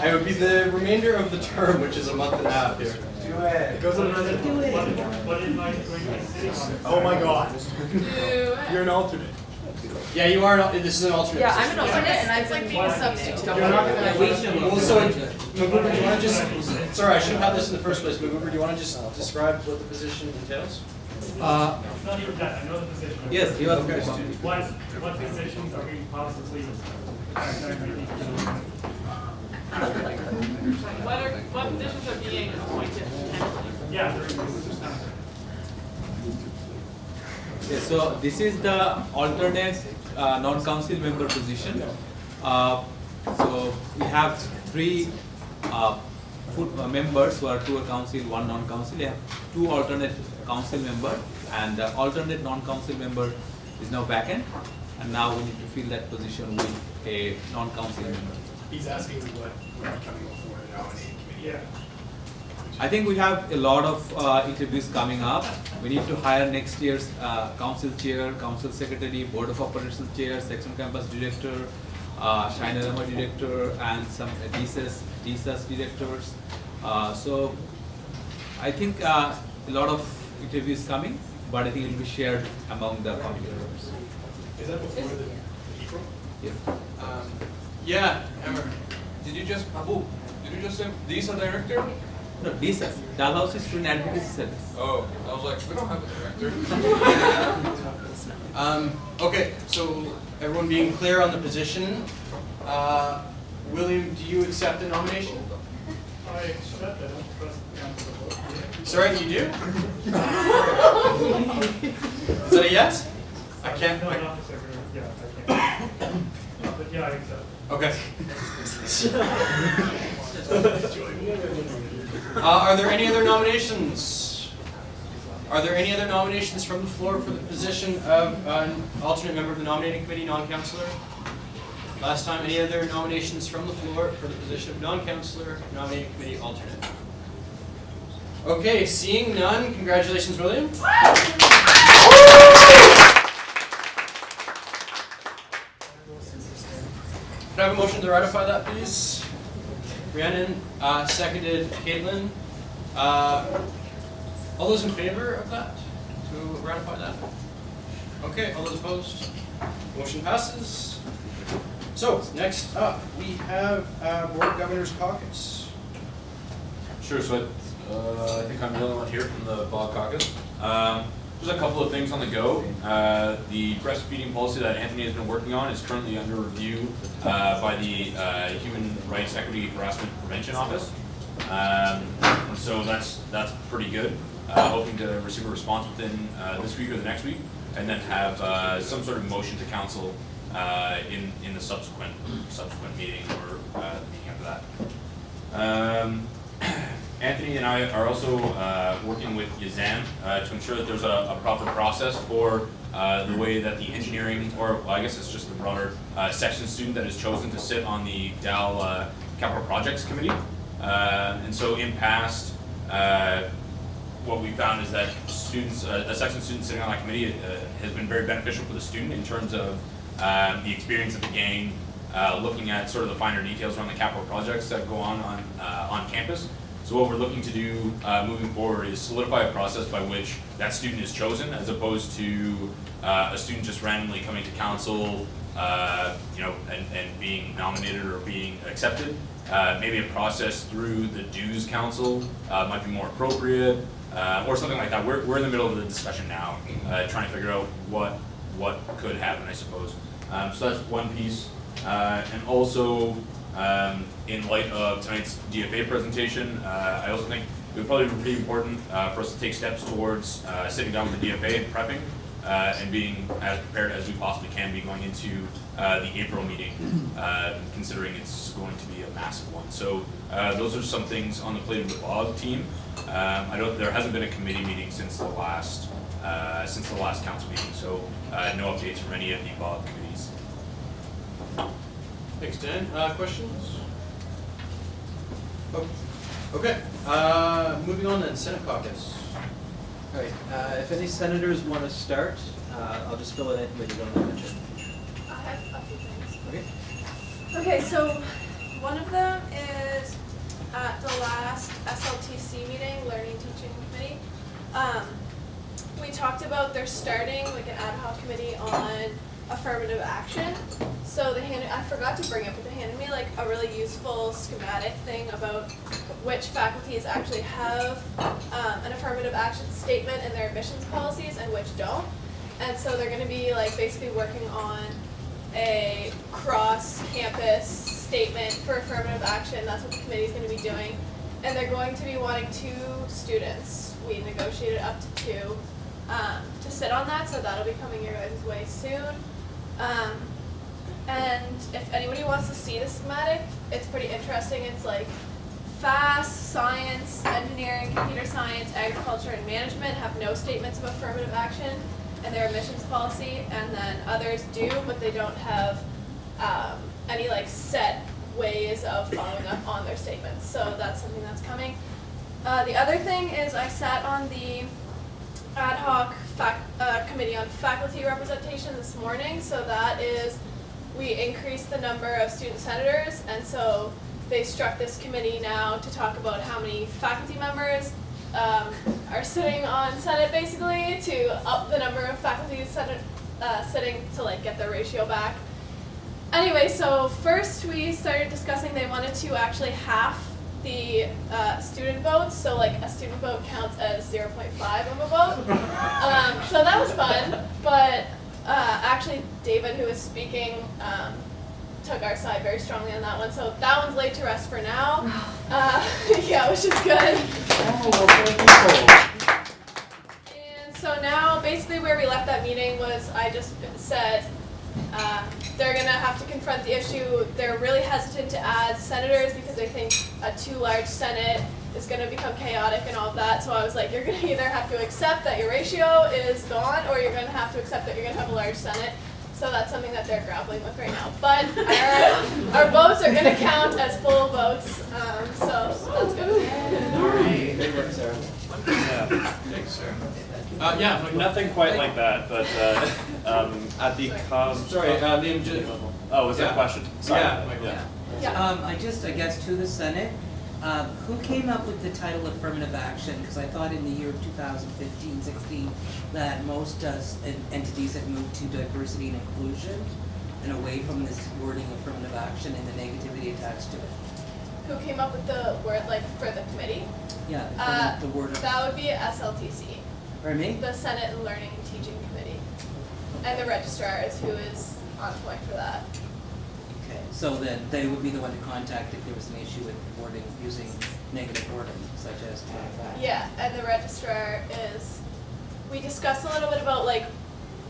It would be the remainder of the term, which is a month and a half here. Do it. It goes on another. Do it. What am I going to be sitting on? Oh my God. You're an alternate. Yeah, you are. This is an alternate. Yeah, I'm an alternate, and I've It's like been being a substitute. You're not gonna. Well, so, Mabuba, do you want to just? Sorry, I should have had this in the first place. Mabuba, do you want to just describe what the position entails? Not even that, I know the position. Yes, you are. Okay. What positions are we possibly? What positions are being appointed potentially? Yeah. Yes, so this is the alternate non-council member position. So we have 3 members who are 2 council, 1 non-council. We have 2 alternate council member, and the alternate non-council member is now vacant, and now we need to fill that position with a non-council member. He's asking what we're coming before the nominating committee. Yeah. I think we have a lot of interviews coming up. We need to hire next year's council chair, council secretary, board of operations chair, section campus director, Shinerama director, and some DSS directors. So I think a lot of interviews coming, but I think it will be shared among the committee members. Is that before the April? Yes. Yeah, Emmer. Did you just say these are director? No, DSS. Dalhouse is Student Advocacy Service. Oh, I was like, we don't have a director. Okay, so everyone being clear on the position. William, do you accept the nomination? I accept that, I don't trust the council to vote. Sorry, you do? Is that a yes? I can't. No, not the secretary, yeah, I can't. But yeah, I think so. Okay. Are there any other nominations? Are there any other nominations from the floor for the position of an alternate member of the nominating committee, non-councillor? Last time, any other nominations from the floor for the position of non-councillor, nominating committee alternate? Okay, seeing none, congratulations, William. Could I have a motion to ratify that, please? Rhiannon, seconded Caitlin. All those in favor of that? To ratify that? Okay, all those opposed? Motion passes. So, next up, we have Board of Governors Caucus. Sure, so I think I'm the only one here from the Blog Caucus. There's a couple of things on the go. The breastfeeding policy that Anthony has been working on is currently under review by the Human Rights Equity Harassment Prevention Office. And so that's pretty good. Hoping to receive a response within this week or the next week, and then have some sort of motion to council in the subsequent meeting or the meeting after that. Anthony and I are also working with Yazan to ensure that there's a proper process for the way that the engineering, or well, I guess it's just the broader Sexton student that is chosen to sit on the DAL Capital Projects Committee. And so in past, what we found is that students, a Sexton student sitting on that committee has been very beneficial for the student in terms of the experience that they gain, looking at sort of the finer details around the capital projects that go on campus. So what we're looking to do moving forward is solidify a process by which that student is chosen, as opposed to a student just randomly coming to council, and being nominated or being accepted. Maybe a process through the dues council might be more appropriate, or something like that. We're in the middle of the discussion now, trying to figure out what could happen, I suppose. So that's one piece, and also. In light of tonight's DFA presentation, I also think it would probably be pretty important for us to take steps towards sitting down with the DFA and prepping and being as prepared as we possibly can be going into the April meeting, considering it's going to be a massive one. So those are some things on the plate of the BOG team. There hasn't been a committee meeting since the last council meeting, so no updates from any of the BOG committees. Thanks, Dan. Questions? Oh, okay. Moving on then, Senate Caucus. All right, if any senators want to start, I'll just fill it in with you don't mention. I have a few things. Okay. Okay, so one of them is at the last SLTC meeting, Learning Teaching Committee. We talked about they're starting like an ad hoc committee on affirmative action. So I forgot to bring it, but they handed me like a really useful schematic thing about which faculties actually have an affirmative action statement in their admissions policies and which don't. And so they're going to be like basically working on a cross-campus statement for affirmative action. That's what the committee is going to be doing. And they're going to be wanting 2 students. We negotiated up to 2 to sit on that, so that'll be coming your guys' way soon. And if anybody wants to see the schematic, it's pretty interesting. It's like FAST, science, engineering, computer science, agriculture, and management have no statements of affirmative action in their admissions policy, and then others do, but they don't have any like set ways of following up on their statements. So that's something that's coming. The other thing is I sat on the ad hoc committee on faculty representation this morning. So that is, we increased the number of student senators, and so they struck this committee now to talk about how many faculty members are sitting on Senate, basically, to up the number of faculty sitting to like get the ratio back. Anyway, so first we started discussing they wanted to actually half the student votes, so like a student vote counts as 0.5 of a vote. So that was fun, but actually David, who was speaking, took our side very strongly on that one, so that one's laid to rest for now. Yeah, which is good. And so now basically where we left that meeting was I just said they're gonna have to confront the issue. They're really hesitant to add senators because they think a too large Senate is gonna become chaotic and all of that. So I was like, you're gonna either have to accept that your ratio is gone, or you're gonna have to accept that you're gonna have a large Senate. So that's something that they're grappling with right now. But our votes are gonna count as full votes, so that's good. Great work, Sarah. Yeah. Thanks, Sarah. Nothing quite like that, but at the name Oh, was there a question? Sorry. I guess to the Senate, who came up with the title affirmative action? Because I thought in the year 2015-16 that most entities had moved to diversity and inclusion and away from this wording affirmative action and the negativity attached to it. Who came up with the word, like, for the committee? Yeah, the word. That would be SLTC. Pardon me? The Senate Learning and Teaching Committee. And the registrar is who is on point for that. Okay, so then they would be the one to contact if there was an issue with wording, using negative wording, such as. Yeah, and the registrar is, we discussed a little bit about, like,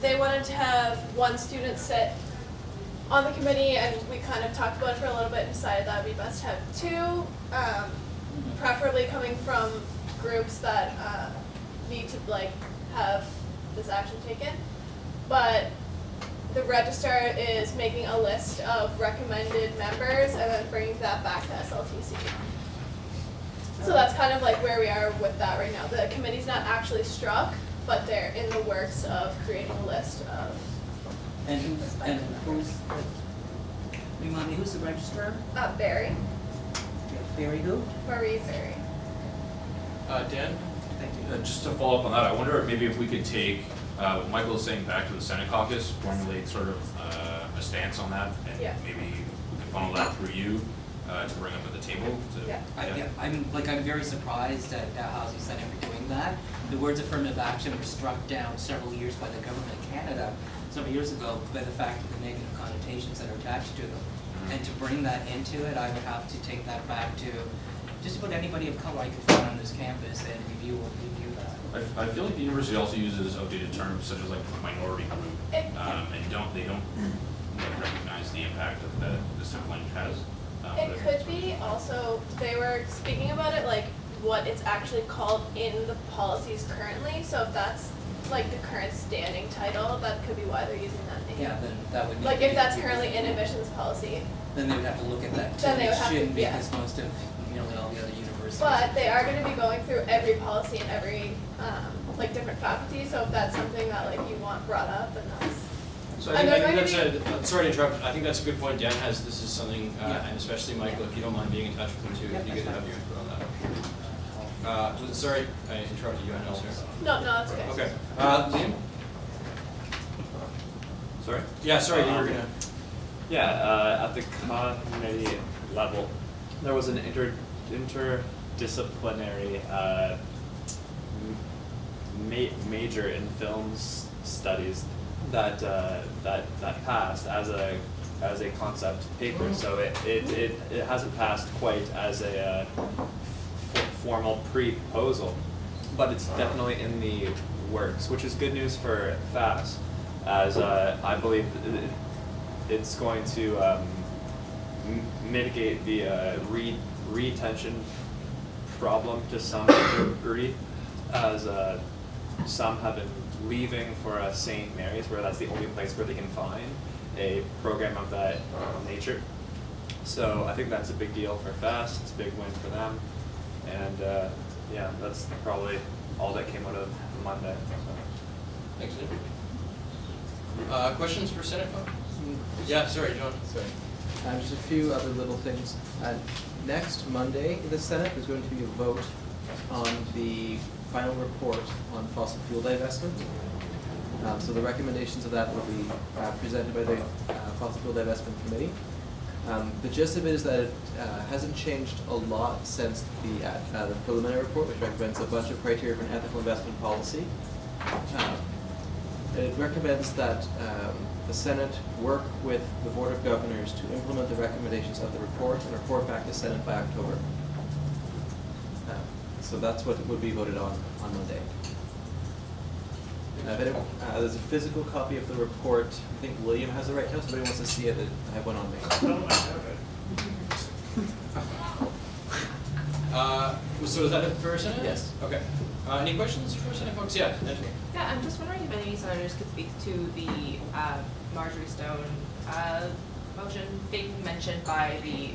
they wanted to have one student sit on the committee, and we kind of talked about it for a little bit and decided that would be best to have two, preferably coming from groups that need to, like, have this action taken. But the registrar is making a list of recommended members and then bringing that back to SLTC. So that's kind of like where we are with that right now. The committee's not actually struck, but they're in the works of creating a list of. And who's, remind me, who's the registrar? Barry. Barry who? Marie Barry. Dan? Just to follow up on that, I wonder if maybe if we could take what Michael is saying back to the Senate caucus, formulate sort of a stance on that, and maybe we can funnel that through you to bring up at the table. I'm very surprised at Dalhousie Senate for doing that. The words affirmative action were struck down several years by the government of Canada, several years ago, by the fact of the negative connotations that are attached to them. And to bring that into it, I would have to take that back to just about anybody of color I could find on this campus and review that. I feel like the university also uses outdated terms such as like minority group, and they don't recognize the impact that this type of language has. It could be also, they were speaking about it like what it's actually called in the policies currently. So if that's like the current standing title, that could be why they're using that name. Yeah, then that would. Like if that's currently in admissions policy. Then they would have to look at that too. Then they would have to, shouldn't be, because most of nearly all the other universities. But they are going to be going through every policy and every like different faculty. So if that's something that like you want brought up, then that's. So I think that's sorry to interrupt. I think that's a good point. Dan has this is something, and especially Michael, if you don't mind being in touch with him too, it'd be good to have your input on that. Sorry, I interrupted you. I know, sir. No, that's okay. Okay. Liam? Sorry? Yeah, sorry, you were gonna. Yeah, at the committee level, there was an interdisciplinary major in films studies that passed as a concept paper. So it hasn't passed quite as a formal proposal, but it's definitely in the works, which is good news for FAST, as I believe it's going to mitigate the retention problem to some degree, as some have been leaving for St. Mary's, where that's the only place where they can find a program of that nature. So I think that's a big deal for FAST. It's a big win for them, and yeah, that's probably all that came out of Monday. So. Thanks, Liam. Questions for Senate folks? Yeah, sorry, John. Sorry. Just a few other little things. Next Monday in the Senate, there's going to be a vote on the final report on fossil fuel divestment. So the recommendations of that will be presented by the Fossil Fuel Divestment Committee. The gist of it is that it hasn't changed a lot since the preliminary report, which recommends a bunch of criteria for an ethical investment policy. It recommends that the Senate work with the Board of Governors to implement the recommendations of the report and report back to Senate by October. So that's what would be voted on Monday. There's a physical copy of the report. I think William has it right now. Somebody wants to see it. I have one on me. So is that it for Senate? Yes. Okay. Any questions for Senate folks? Yeah, Angela. Yeah, I'm just wondering if any senators could speak to the Marjorie Stone motion being mentioned by the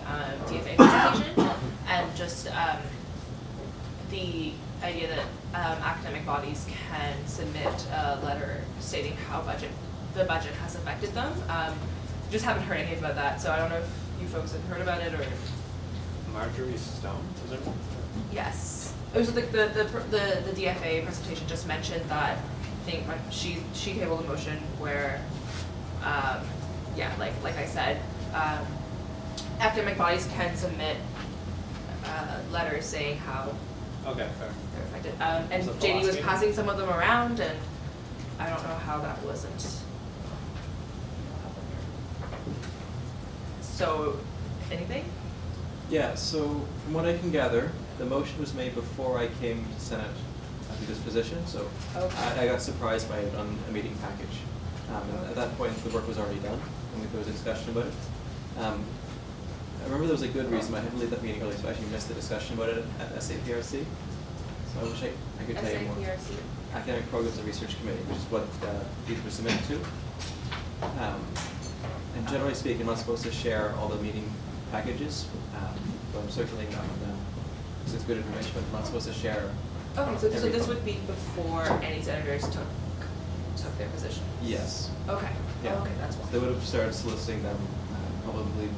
DFA presentation, and just the idea that academic bodies can submit a letter stating how the budget has affected them. Just haven't heard anything about that, so I don't know if you folks have heard about it or. Marjorie Stone, is it? Yes. It was like the DFA presentation just mentioned that I think she tabled a motion where, yeah, like I said, academic bodies can submit letters saying how Okay, fair. they're affected. And So JD was philosophy? passing some of them around, and I don't know how that wasn't. So, anything? Yeah, so from what I can gather, the motion was made before I came to Senate to this position, so I got surprised by it on a meeting package. And at that point, the work was already done, and there was a discussion about it. I remember there was a good reason why I had to leave that meeting early, so I actually missed the discussion about it at SAPRC. So I wish I could tell you more. SAPRC? Academic Programs and Research Committee, which is what these were submitted to. And generally speaking, I'm not supposed to share all the meeting packages, but I'm circulating that one now. Because it's good information, but I'm not supposed to share. Okay, so this every would be before any senators took their position? Yes. Okay. Yeah. Okay, that's why. They would have started soliciting them probably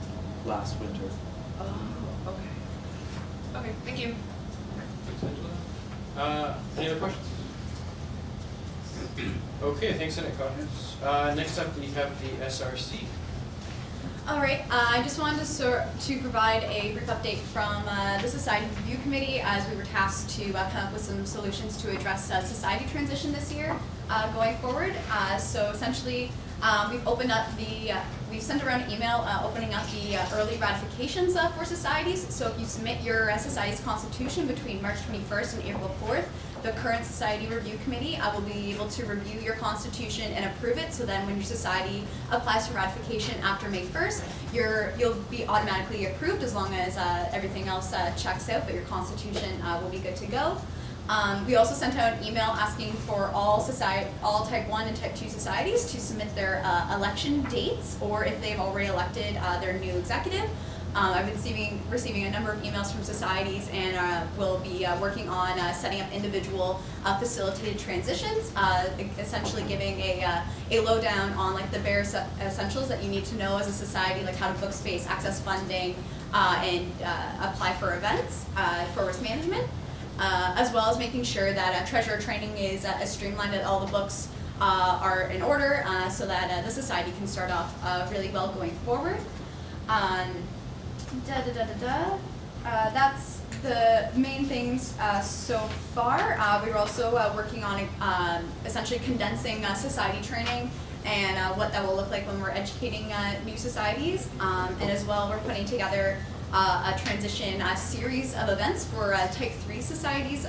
last winter. Oh, okay. Okay, thank you. Thanks, Angela. Any other questions? Okay, thanks, Senate Caucus. Next up, we have the SRC. All right, I just wanted to provide a brief update from the Society Review Committee as we were tasked to come up with some solutions to address society transition this year going forward. So essentially, we've opened up we've sent around an email opening up the early ratifications for societies. So if you submit your society's constitution between March 21st and April 4th, the current Society Review Committee will be able to review your constitution and approve it. So then when your society applies for ratification after May 1st, you'll be automatically approved as long as everything else checks out, but your constitution will be good to go. We also sent out an email asking for all Type 1 and Type 2 societies to submit their election dates, or if they've already elected their new executive. I've been receiving a number of emails from societies, and we'll be working on setting up individual facilitated transitions, essentially giving a lowdown on like the bare essentials that you need to know as a society, like how to book space, access funding, and apply for events for risk management, as well as making sure that treasurer training is as streamlined, that all the books are in order, so that the society can start off really well going forward. That's the main things so far. We were also working on essentially condensing society training and what that will look like when we're educating new societies. And as well, we're putting together a transition series of events for Type 3 societies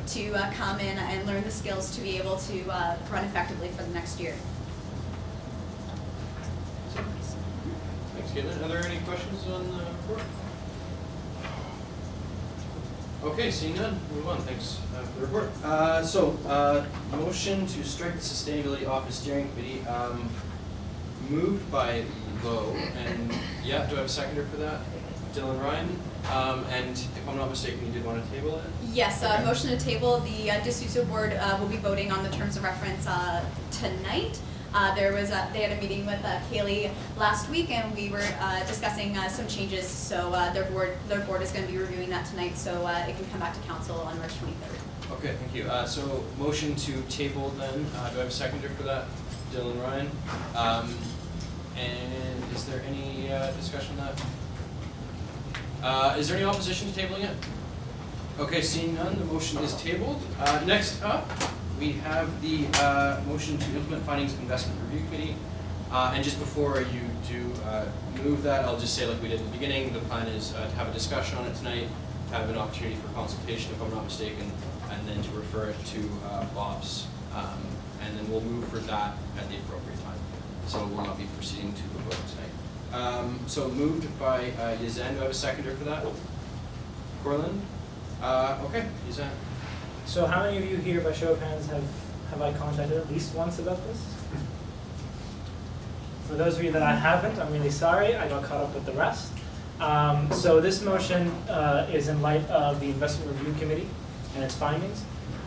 to come in and learn the skills to be able to run effectively for the next year. Thanks, Caitlin. Are there any questions on the report? Okay, seeing none, move on. Thanks for the report. Motion to strike the Sustainability Office Steering Committee, moved by Lowe, and yeah, do I have a seconder for that? Dylan Ryan, and if I'm not mistaken, you did want to table it? Yes, Okay. motion to table. The DSU board will be voting on the terms of reference tonight. They had a meeting with Kaylee last week, and we were discussing some changes. So their board is going to be reviewing that tonight, so it can come back to council on March 23rd. Okay, thank you. So motion to table then. Do I have a seconder for that? Dylan Ryan. And is there any discussion on that? Is there any opposition to tabling it? Okay, seeing none, the motion is tabled. Next up, we have the motion to implement findings of investment review committee. And just before you do move that, I'll just say like we did at the beginning, the plan is to have a discussion on it tonight, to have an opportunity for consultation if I'm not mistaken, and then to refer it to Bob's And then we'll move for that at the appropriate time. So we'll not be proceeding to the vote tonight. So moved by Yazan. Do I have a seconder for that? Corlin? Okay, Yazan. So how many of you here, by show of hands, have I contacted at least once about this? For those of you that I haven't, I'm really sorry. I got caught up with the rest. So this motion is in light of the Investment Review Committee and its findings.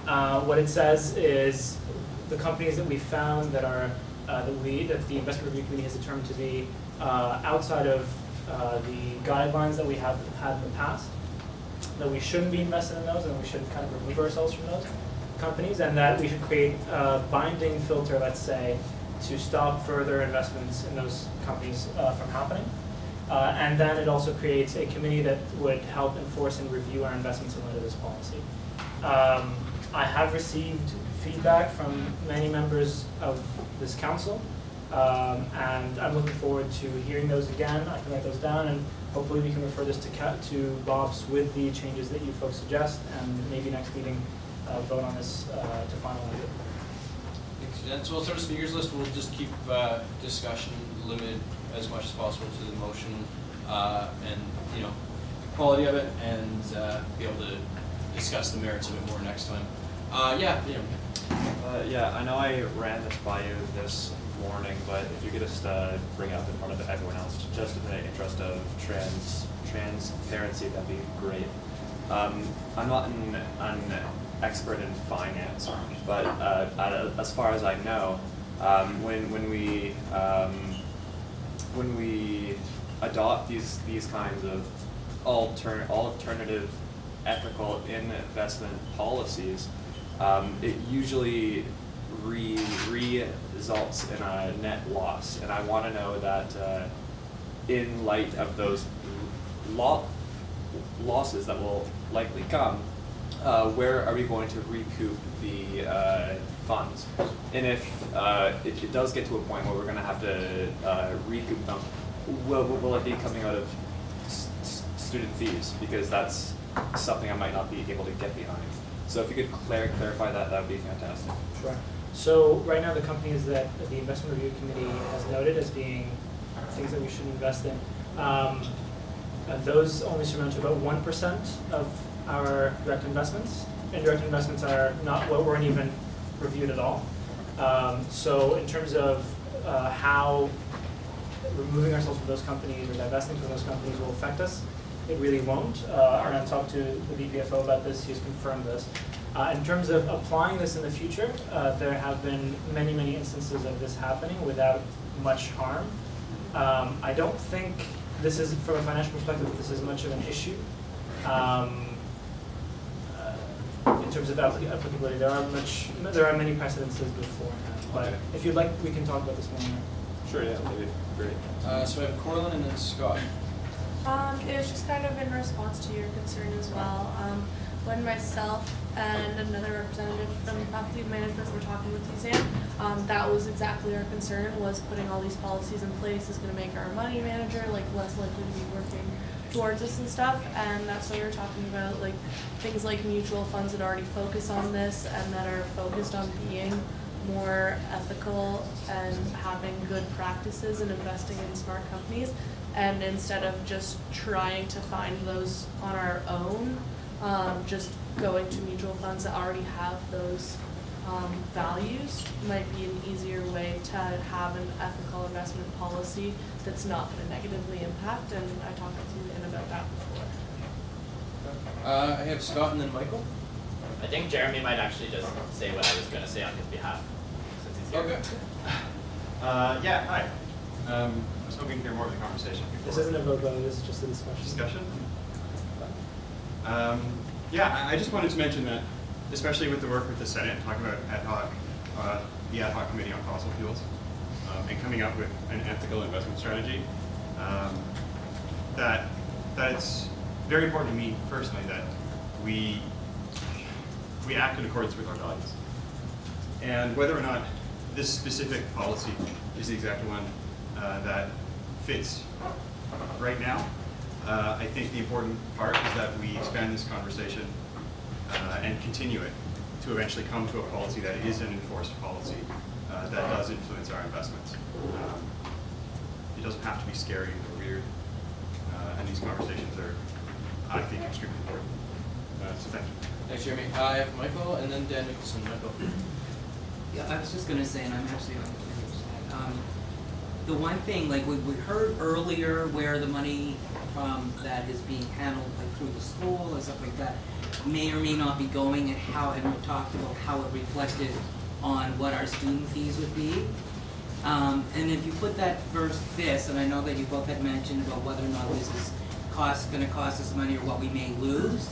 What it says is the companies that we found that are that the Investment Review Committee has determined to be outside of the guidelines that we have had in the past, that we shouldn't be invested in those, and we should kind of remove ourselves from those companies, and that we should create a binding filter, let's say, to stop further investments in those companies from happening. And then it also creates a committee that would help enforce and review our investments in light of this policy. I have received feedback from many members of this council, and I'm looking forward to hearing those again. I can write those down, and hopefully we can refer this to Bob's with the changes that you folks suggest, and maybe next meeting vote on this to finalize it. Thanks, so we'll start a speakers list. We'll just keep discussion limited as much as possible to the motion and quality of it, and be able to discuss the merits of it more next time. Yeah. Yeah, I know I ran this by you this morning, but if you could just bring it up in front of everyone else, just in the interest of transparency, that'd be great. I'm not an expert in finance, but as far as I know, when we adopt these kinds of alternative ethical investment policies, it usually results in a net loss, and I want to know that in light of those losses that will likely come, where are we going to recoup the funds? And if it does get to a point where we're going to have to recoup them, will it be coming out of student fees? Because that's something I might not be able to get behind. So if you could clarify that, that would be fantastic. Sure. So right now the companies that the Investment Review Committee has noted as being things that we should invest in, those only surmount to about 1% of our direct investments. Indirect investments are not weren't even reviewed at all. So in terms of how removing ourselves from those companies or divesting from those companies will affect us, it really won't. And I've talked to the VPFO about this. He's confirmed this. In terms of applying this in the future, there have been many instances of this happening without much harm. I don't think this is, from a financial perspective, this is much of an issue. In terms of applicability, there are many precedences beforehand. But if you'd like, we can talk about this more. Sure, yeah, that'd be great. So I have Corlin and then Scott. It was just kind of in response to your concern as well. When myself and another representative from faculty management were talking with Suzanne, that was exactly our concern, was putting all these policies in place is going to make our money manager less likely to be working towards us and stuff, and that's what we were talking about, things like mutual funds that already focus on this and that are focused on being more ethical and having good practices and investing in smart companies, and instead of just trying to find those on our own, just going to mutual funds that already have those values might be an easier way to have an ethical investment policy that's not going to negatively impact, and I talked to you about that before. I have Scott and then Michael. I think Jeremy might actually just say what I was going to say on his behalf, since he's here. Okay. Yeah, hi. I was hoping to hear more of the conversation before. This isn't a vote, this is just a discussion. Discussion? Yeah, I just wanted to mention that, especially with the work with the Senate, talking about the ad hoc committee on fossil fuels, and coming up with an ethical investment strategy, that it's very important to me personally that we act in accordance with our values. And whether or not this specific policy is the exact one that fits right now, I think the important part is that we expand this conversation and continue it to eventually come to a policy that is an enforced policy that does influence our investments. It doesn't have to be scary or weird, and these conversations are, I think, extremely important. So thank you. Thanks, Jeremy. I have Michael, and then Dan Nicholson. Michael. Yeah, I was just gonna say, and I'm actually on the committee side, the one thing, like we heard earlier where the money from that is being handled like through the school and stuff like that may or may not be going, and how, and we talked about how it reflected on what our student fees would be. And if you put that versus this, and I know that you both had mentioned about whether or not this is gonna cost us money or what we may lose.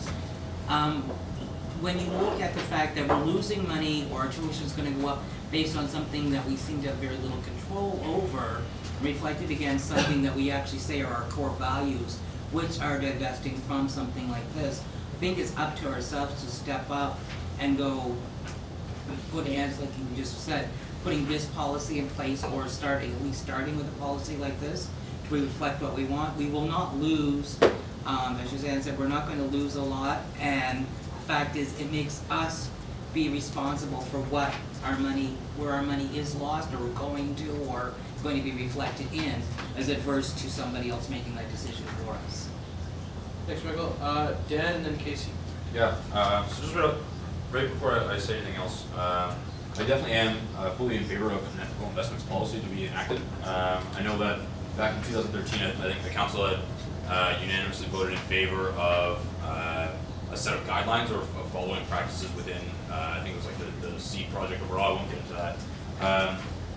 When you look at the fact that we're losing money or our tuition is going to go up based on something that we seem to have very little control over, reflected against something that we actually say are our core values, which are divesting from something like this, I think it's up to ourselves to step up and go, putting, as like you just said, putting this policy in place, or at least starting with a policy like this to reflect what we want. We will not lose, as Suzanne said, we're not going to lose a lot, and the fact is, it makes us be responsible for what our money, where our money is lost or going to, or going to be reflected in, as adverse to somebody else making that decision for us. Thanks, Michael. Dan, and then Casey. Yeah, so just right before I say anything else, I definitely am fully in favor of an ethical investments policy to be enacted. I know that back in 2013, I think the council had unanimously voted in favor of a set of guidelines or of following practices within, I think it was like the SEED project overall. I won't get into that.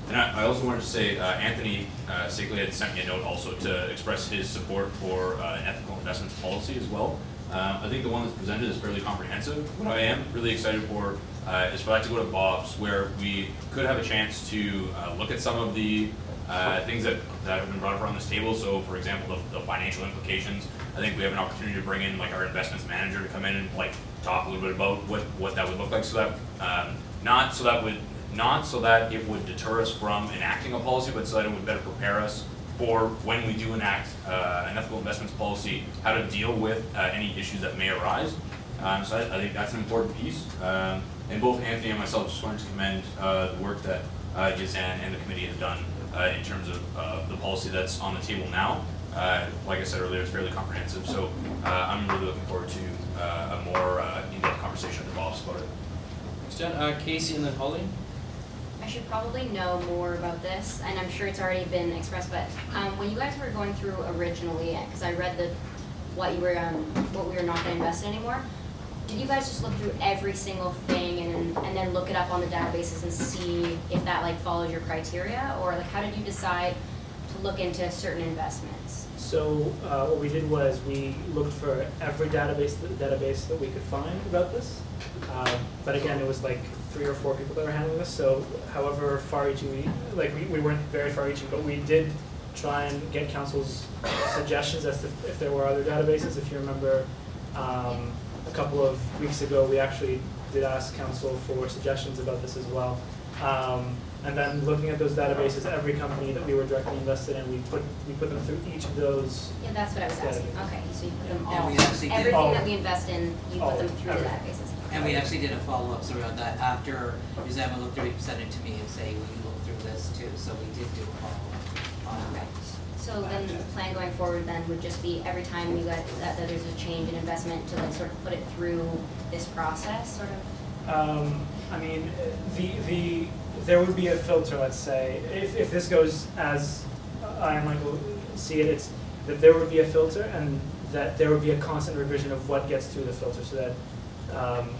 And I also wanted to say, Anthony Sigley had sent me a note also to express his support for an ethical investments policy as well. I think the one that's presented is fairly comprehensive. What I am really excited for is for that to go to Bob's, where we could have a chance to look at some of the things that have been brought up around this table. So, for example, the financial implications. I think we have an opportunity to bring in like our investments manager to come in and like talk a little bit about what that would look like, so that not so that it would deter us from enacting a policy, but so that it would better prepare us for when we do enact an ethical investments policy, how to deal with any issues that may arise. So I think that's an important piece. And both Anthony and myself just wanted to commend the work that Yazan and the committee has done in terms of the policy that's on the table now. Like I said earlier, it's fairly comprehensive, so I'm really looking forward to a more in-depth conversation with Bob's about it. Thanks, Dan. Casey, and then Holly. I should probably know more about this, and I'm sure it's already been expressed, but when you guys were going through originally, because I read what we were not going to invest in anymore, did you guys just look through every single thing and then look it up on the databases and see if that like followed your criteria, or like how did you decide to look into certain investments? So what we did was we looked for every database that we could find about this. But again, it was like 3 or 4 people that were handling this. So however far reaching we weren't very far reaching, but we did try and get council's suggestions as to if there were other databases. If you remember, a couple of weeks ago, we actually did ask council for suggestions about this as well. And then looking at those databases, every company that we were directly invested in, we put them through each of those. Yeah, that's what I was asking. databases. Okay, so you put them And all, we actually did everything that we invest in, you put them through the everything. databases. And we actually did a follow-up around that after Uzama looked through it, sent it to me and say, will you look through this too? So we did do a follow-up on Okay. that. So then the plan going forward then would just be every time you got that there's a change in investment to like sort of put it through this process, sort of? I mean, there would be a filter, let's say, if this goes as I and Michael see it, it's that there would be a filter and that there would be a constant revision of what gets through the filter so that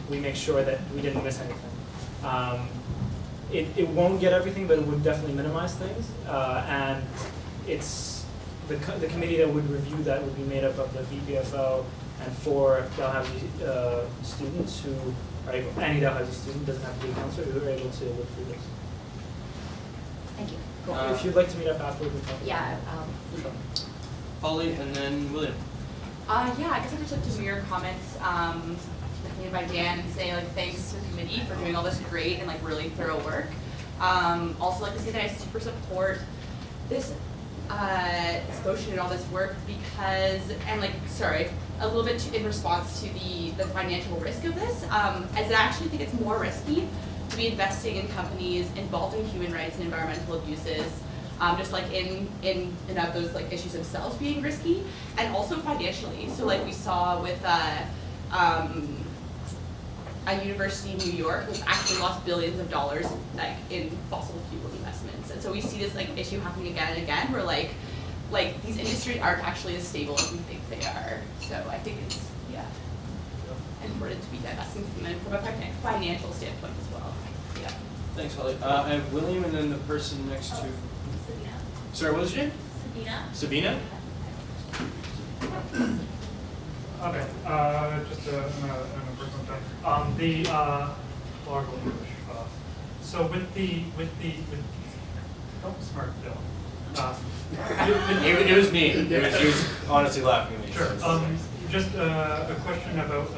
we make sure that we didn't miss anything. It won't get everything, but it would definitely minimize things. And it's the committee that would review that would be made up of the VPFO and 4 Dalhousie students who are able, any Dalhousie student, doesn't have to be a counselor, who are able to look through this. Thank you. Cool. If you'd like to meet up afterwards, we'll talk about Yeah. Sure. Holly, and then William. Yeah, I guess I just like to mirror comments made by Dan and say like thanks to the committee for doing all this great and like really thorough work. Also like to say that I super support this negotiated all this work because, and like, sorry, a little bit in response to the financial risk of this, as I actually think it's more risky to be investing in companies involved in human rights and environmental abuses, just like in and of those like issues themselves being risky, and also financially. So like we saw with a university in New York has actually lost billions of dollars like in fossil fuel investments, and so we see this like issue happening again and again, where like these industries aren't actually as stable as we think they are. So I think it's important to be divesting from them from a financial standpoint as well. Yeah. Thanks, Holly. I have William and then the person next to. Sabina. Sorry, what was your name? Sabina. Sabina? Okay, just a personal thing. Largo English. So with don't smart Bill. It was me. He was honestly laughing at me. Sure. Just a question about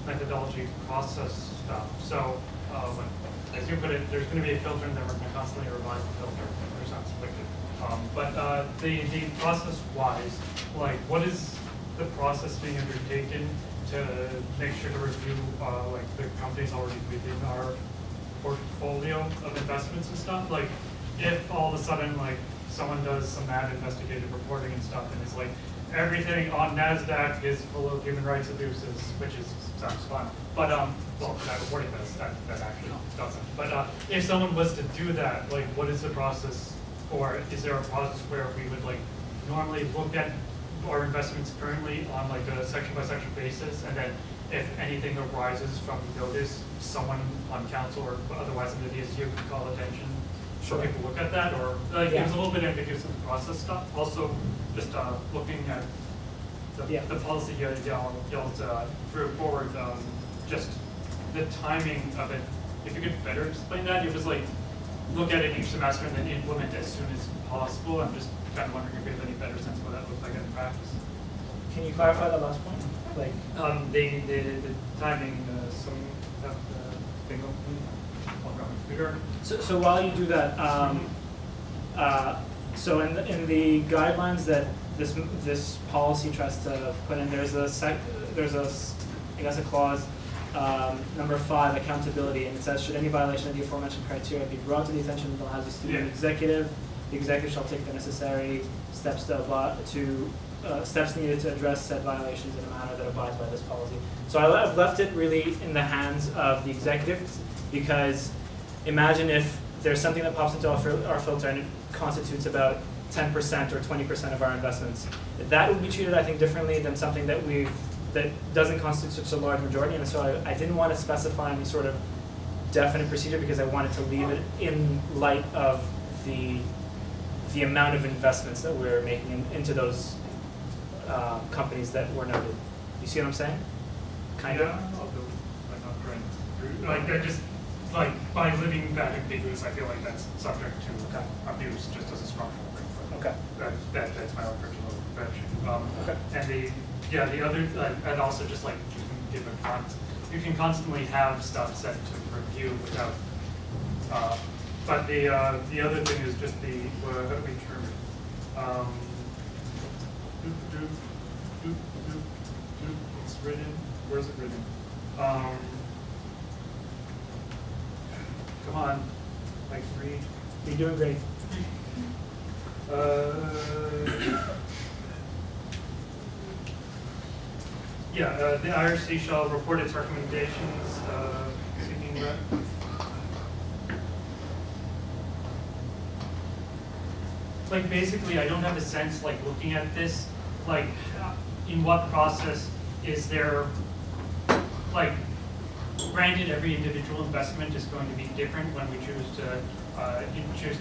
methodology process stuff. So, as you put it, there's going to be a filter, and then we're going to constantly revise the filter. Which sounds wicked. But the process-wise, like, what is the process being undertaken to make sure to review like the companies already within our portfolio of investments and stuff? Like, if all of a sudden like someone does some mad investigative reporting and stuff, and it's like everything on NASDAQ is full of human rights abuses, which sounds fun. But well, that reporting does that actually doesn't. But if someone was to do that, like, what is the process for? Is there a process where we would like normally look at our investments currently on like a section by section basis, and then if anything arises from notice, someone on council or otherwise in the DSU could call attention? Sure. People look at that, or like it was a little bit ambiguous in the process stuff. Also, just looking at the policy y'all threw forward, just the timing of it. If you could better explain that, it was like look at it each semester and then implement as soon as possible. I'm just kind of wondering if you have any better sense of what that looks like in practice. Can you clarify that last point? Like, the timing, some of the thing open on my computer. So while you do that, so in the guidelines that this policy tries to put in, there's a I guess a clause, number 5, accountability, and it says, should any violation of the aforementioned criteria be brought to the attention of the Dalhousie student executive, the executive shall take the necessary steps steps needed to address said violations in a manner that abides by this policy. So I've left it really in the hands of the executive, because imagine if there's something that pops into our filter and it constitutes about 10% or 20% of our investments. That would be treated, I think, differently than something that doesn't constitute such a large majority. And so I didn't want to specify any sort of definite procedure, because I wanted to leave it in light of the amount of investments that we're making into those companies that were noted. You see what I'm saying? Kind of. I'll do it. I'm not trying to. Like, I just like by living that ambiguous, I feel like that's subject to abuse just as a structural thing. Okay. That's my own personal convention. And the other, and also just like you can constantly have stuff sent to review without. But the other thing is just how do we term it? It's written. Where's it written? Come on, like read. You're doing great. The IRC shall report its recommendations, seeking that. Like basically, I don't have a sense, like looking at this, like in what process is there, like granted every individual investment is going to be different when we choose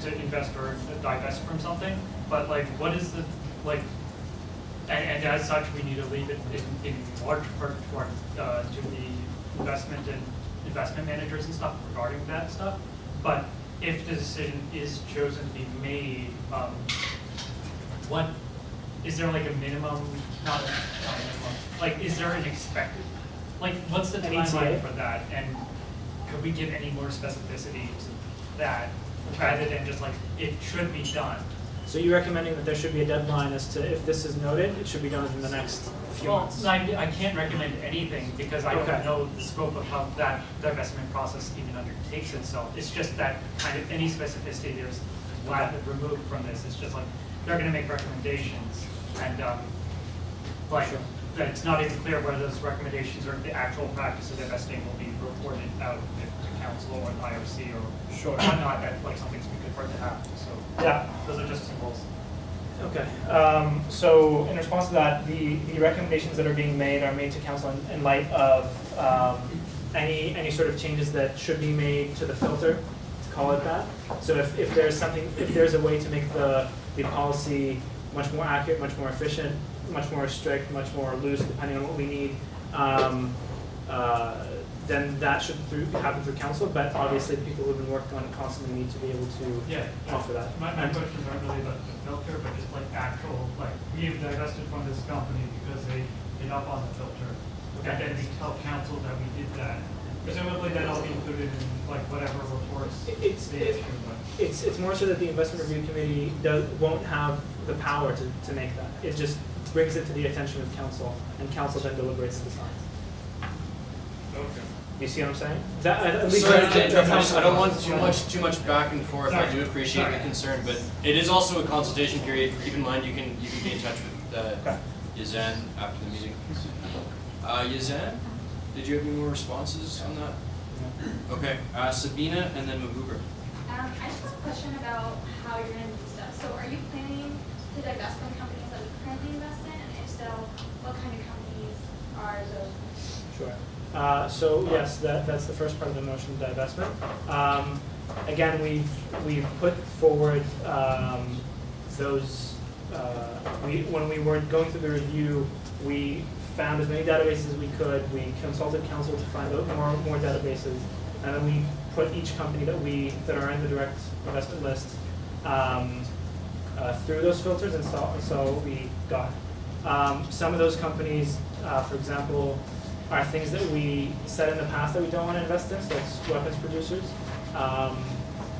to invest or divest from something, but like what is the, like, and as such we need to leave it in large part to the investment managers and stuff regarding that stuff, but if the decision is chosen to be made, what is there like a minimum? Not a minimum. Like, is there an expected? Like, what's the timeline for that? And could we give any more specificity to that, rather than just like it should be done? So you're recommending that there should be a deadline as to if this is noted, it should be done in the next few Well, months? I can't recommend anything because I Okay. don't know the scope of how that divestment process even undertakes itself. It's just that kind of any specificity there's removed from this. It's just like, they're gonna make recommendations and, like, Sure. that it's not even clear whether those recommendations or the actual practice of divesting will be reported out if to council or the IRC or whatnot, that like something's good for it to happen. So, yeah, those are just symbols. Okay, so in response to that, the recommendations that are being made are made to council in light of any sort of changes that should be made to the filter, to call it that. So if there's something, if there's a way to make the policy much more accurate, much more efficient, much more strict, much more loose, depending on what we need, then that should happen through council, but obviously people who've been working on it constantly need to be able to offer that. My questions aren't really about the filter, but just like actual, like, we've divested from this company because they hit up on the filter. And then we tell council that we did that. Presumably that'll be included in like whatever reports they issue, but. It's more so that the investment review committee won't have the power to make that. It just brings it to the attention of council, and council then deliberates and decides. Okay. You see what I'm saying? At least Sorry that's- to interrupt, that's I don't how- want too much back and forth. I do appreciate the concern, but it is also a consultation period. Keep in mind, you can be in touch with Yazan after the meeting. Yazan, did you have any more responses on that? Okay, Sabina and then Mabuber. I just have a question about how you're going to do stuff. So are you planning to divest from companies that we currently invest in? And if so, what kind of companies are those? Sure. So yes, that's the first part of the motion, divestment. Again, we've put forward those. When we were going through the review, we found as many databases as we could. We consulted council to find out more databases, and then we put each company that are in the direct investment list through those filters and saw what we got. Some of those companies, for example, are things that we said in the past that we don't want to invest in, so it's weapons producers,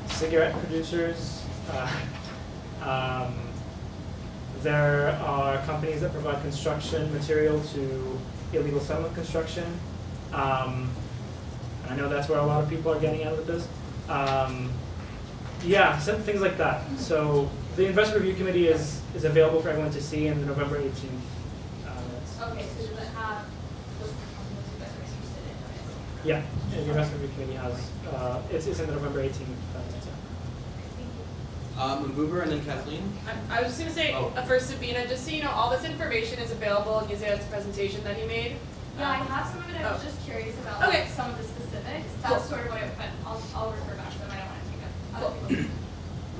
cigarette producers. There are companies that provide construction material to illegal settlement construction. I know that's where a lot of people are getting at with this. Yeah, some things like that. So the investment review committee is available for everyone to see in the November 18th. Okay, so does it have those companies you guys are interested in? Yeah, and the investment review committee has, it's in the November 18th. Mabuber and then Kathleen. I was just gonna say, for Sabina, just so you know, all this information is available in Yazan's presentation that he made. Yeah, I have some of it. I was just curious about like, some of the specifics. That's sort of what but I'll refer back to them. I don't want to take up other people's.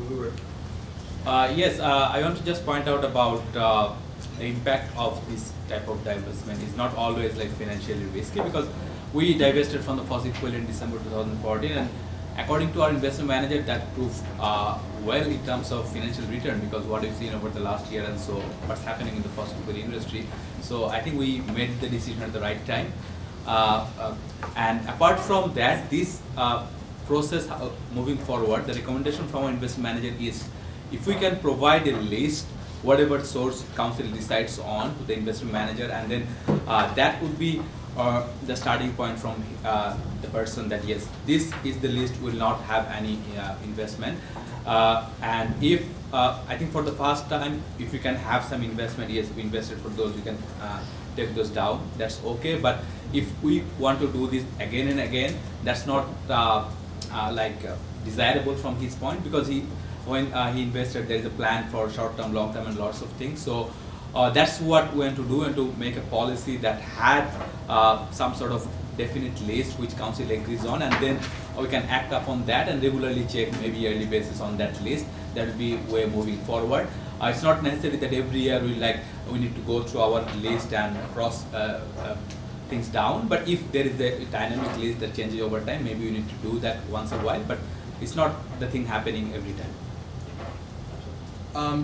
Mabuber. Yes, I want to just point out about the impact of this type of divestment is not always like financially risky, because we divested from the fossil fuel in December 2014, and according to our investment manager, that proved well in terms of financial return, because what we've seen over the last year and so what's happening in the fossil fuel industry. So I think we made the decision at the right time. And apart from that, this process moving forward, the recommendation from our investment manager is if we can provide a list, whatever source council decides on to the investment manager, and then that would be the starting point from the person that yes, this is the list, will not have any investment. And if I think for the first time, if we can have some investment, yes, we invested for those, we can take those down, that's okay. But if we want to do this again and again, that's not desirable from his point, because when he invested, there is a plan for short term, long term, and lots of things. So that's what we want to do, and to make a policy that had some sort of definite list which council agrees on, and then we can act upon that and regularly check maybe yearly basis on that list. That will be way moving forward. It's not necessary that every year we need to go through our list and cross things down, but if there is a dynamic list that changes over time, maybe we need to do that once a while, but it's not the thing happening every time.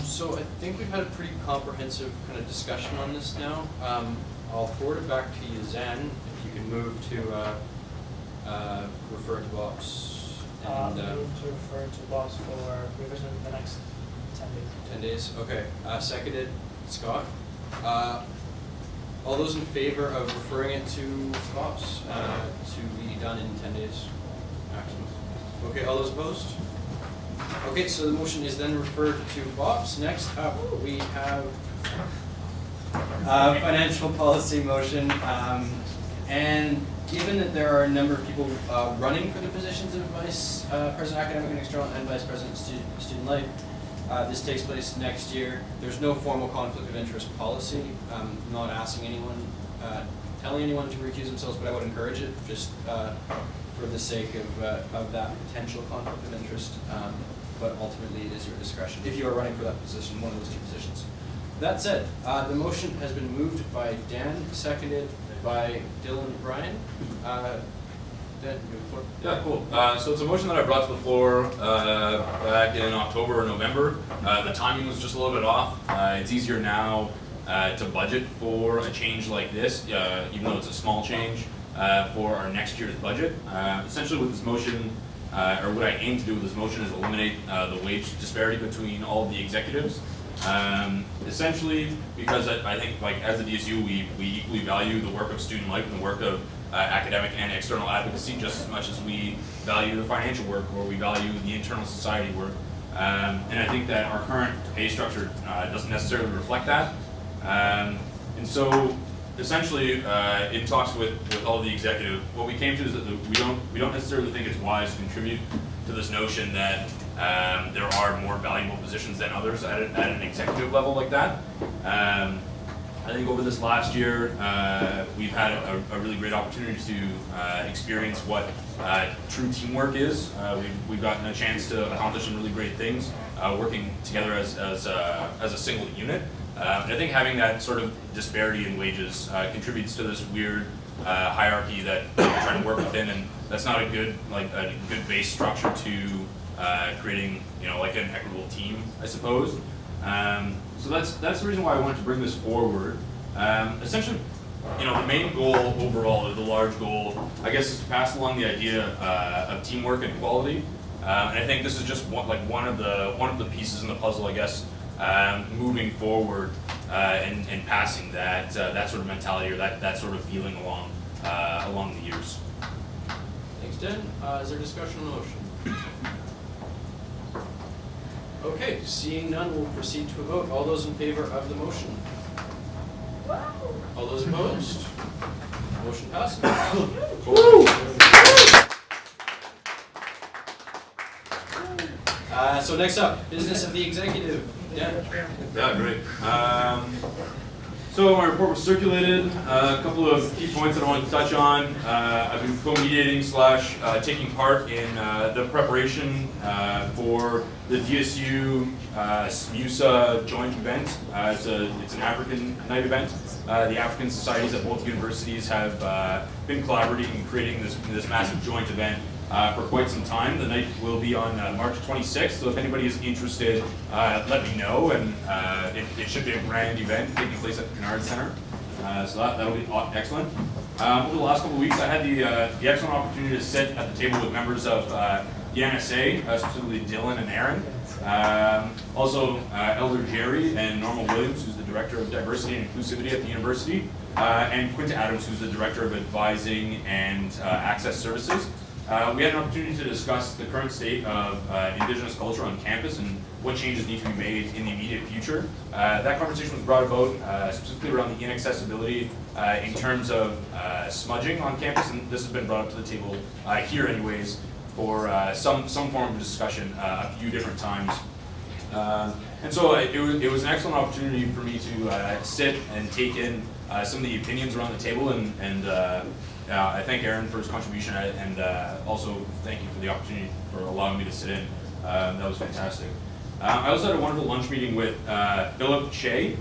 So I think we've had a pretty comprehensive kind of discussion on this now. I'll forward it back to Yazan, if you can move to refer to Bob's. And, move to refer to Bob's for revision in the next 10 days. 10 days, okay. Seconded, Scott. All those in favor of referring it to Caucus to be done in 10 days maximum? Okay, all those opposed? Okay, so the motion is then referred to Caucus. Next up, we have financial policy motion. And given that there are a number of people running for the positions of Vice President Academic and External and Vice President Student Life, this takes place next year. There's no formal conflict of interest policy. I'm not asking anyone, telling anyone to recuse themselves, but I would encourage it just for the sake of that potential conflict of interest. But ultimately, it is your discretion if you are running for that position, one of those two positions. That said, the motion has been moved by Dan, seconded by Dylan Bryan. Dan, you have the floor. Yeah, cool. So it's a motion that I brought to the floor back in October or November. The timing was just a little bit off. It's easier now to budget for a change like this, even though it's a small change for our next year's budget. Essentially with this motion, or what I aim to do with this motion is eliminate the wage disparity between all of the executives. Essentially, because I think, like, as a DSU, we equally value the work of student life and the work of academic and external advocacy just as much as we value the financial work or we value the internal society work. And I think that our current pay structure doesn't necessarily reflect that. And so, essentially, in talks with all of the executive, what we came to is that we don't necessarily think it's wise to contribute to this notion that there are more valuable positions than others at an executive level like that. I think over this last year, we've had a really great opportunity to experience what true teamwork is. We've gotten a chance to accomplish some really great things working together as a single unit. And I think having that sort of disparity in wages contributes to this weird hierarchy that we're trying to work within, and that's not a good base structure to creating, like an equitable team, I suppose. So that's the reason why I wanted to bring this forward. Essentially, the main goal overall, or the large goal, I guess, is to pass along the idea of teamwork and equality. And I think this is just one of the pieces in the puzzle, I guess, moving forward and passing that sort of mentality or that sort of feeling along the years. Thanks, Dan. Is there discussion on the motion? Okay, seeing none, we'll proceed to a vote. All those in favor of the motion? All those opposed? Motion passes. So next up, business of the executive. Dan. Yeah, great. So my report was circulated. A couple of key points that I wanted to touch on. I've been co-mediating / taking part in the preparation for the DSU SMUSA joint event. It's an African night event. The African societies at both universities have been collaborating and creating this massive joint event for quite some time. The night will be on March 26th, so if anybody is interested, let me know, and it should be a grand event taking place at the Kennard Center, so that'll be excellent. Over the last couple of weeks, I had the excellent opportunity to sit at the table with members of the NSA, specifically Dylan and Aaron, also Elder Jerry and Norma Williams, who's the Director of Diversity and Inclusivity at the university, and Quinta Adams, who's the Director of Advising and Access Services. We had an opportunity to discuss the current state of Indigenous culture on campus and what changes need to be made in the immediate future. That conversation was brought about specifically around the inaccessibility in terms of smudging on campus, and this has been brought up to the table here anyways for some form of discussion a few different times. And so it was an excellent opportunity for me to sit and take in some of the opinions around the table, and I thank Aaron for his contribution, and also thank you for the opportunity for allowing me to sit in. That was fantastic. I also had a wonderful lunch meeting with Philip Shea,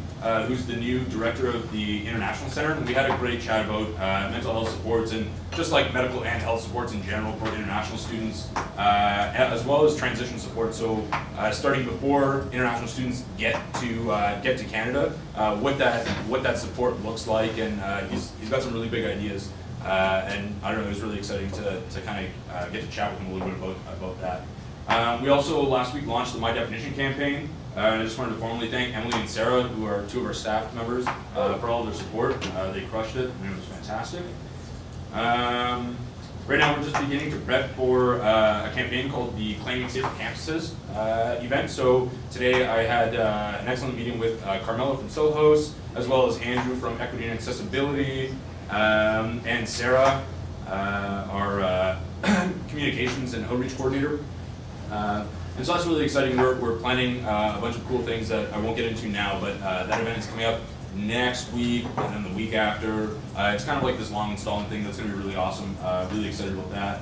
who's the new director of the International Center, and we had a great chat about mental health supports and just like medical and health supports in general for international students, as well as transition support. So starting before international students get to Canada, what that support looks like, and he's got some really big ideas. And I don't know, it was really exciting to kind of get to chat with him a little bit about that. We also last week launched the My Definition campaign. I just wanted to formally thank Emily and Sarah, who are two of our staff members, for all of their support. They crushed it, and it was fantastic. Right now, we're just beginning to prep for a campaign called the Claiming Safer Campuses event. So today I had an excellent meeting with Carmela from Sohos, as well as Andrew from Equity and Accessibility, and Sarah, our communications and outreach coordinator. And so that's really exciting. We're planning a bunch of cool things that I won't get into now, but that event is coming up next week and then the week after. It's kind of like this long installment thing that's going to be really awesome. Really excited about that.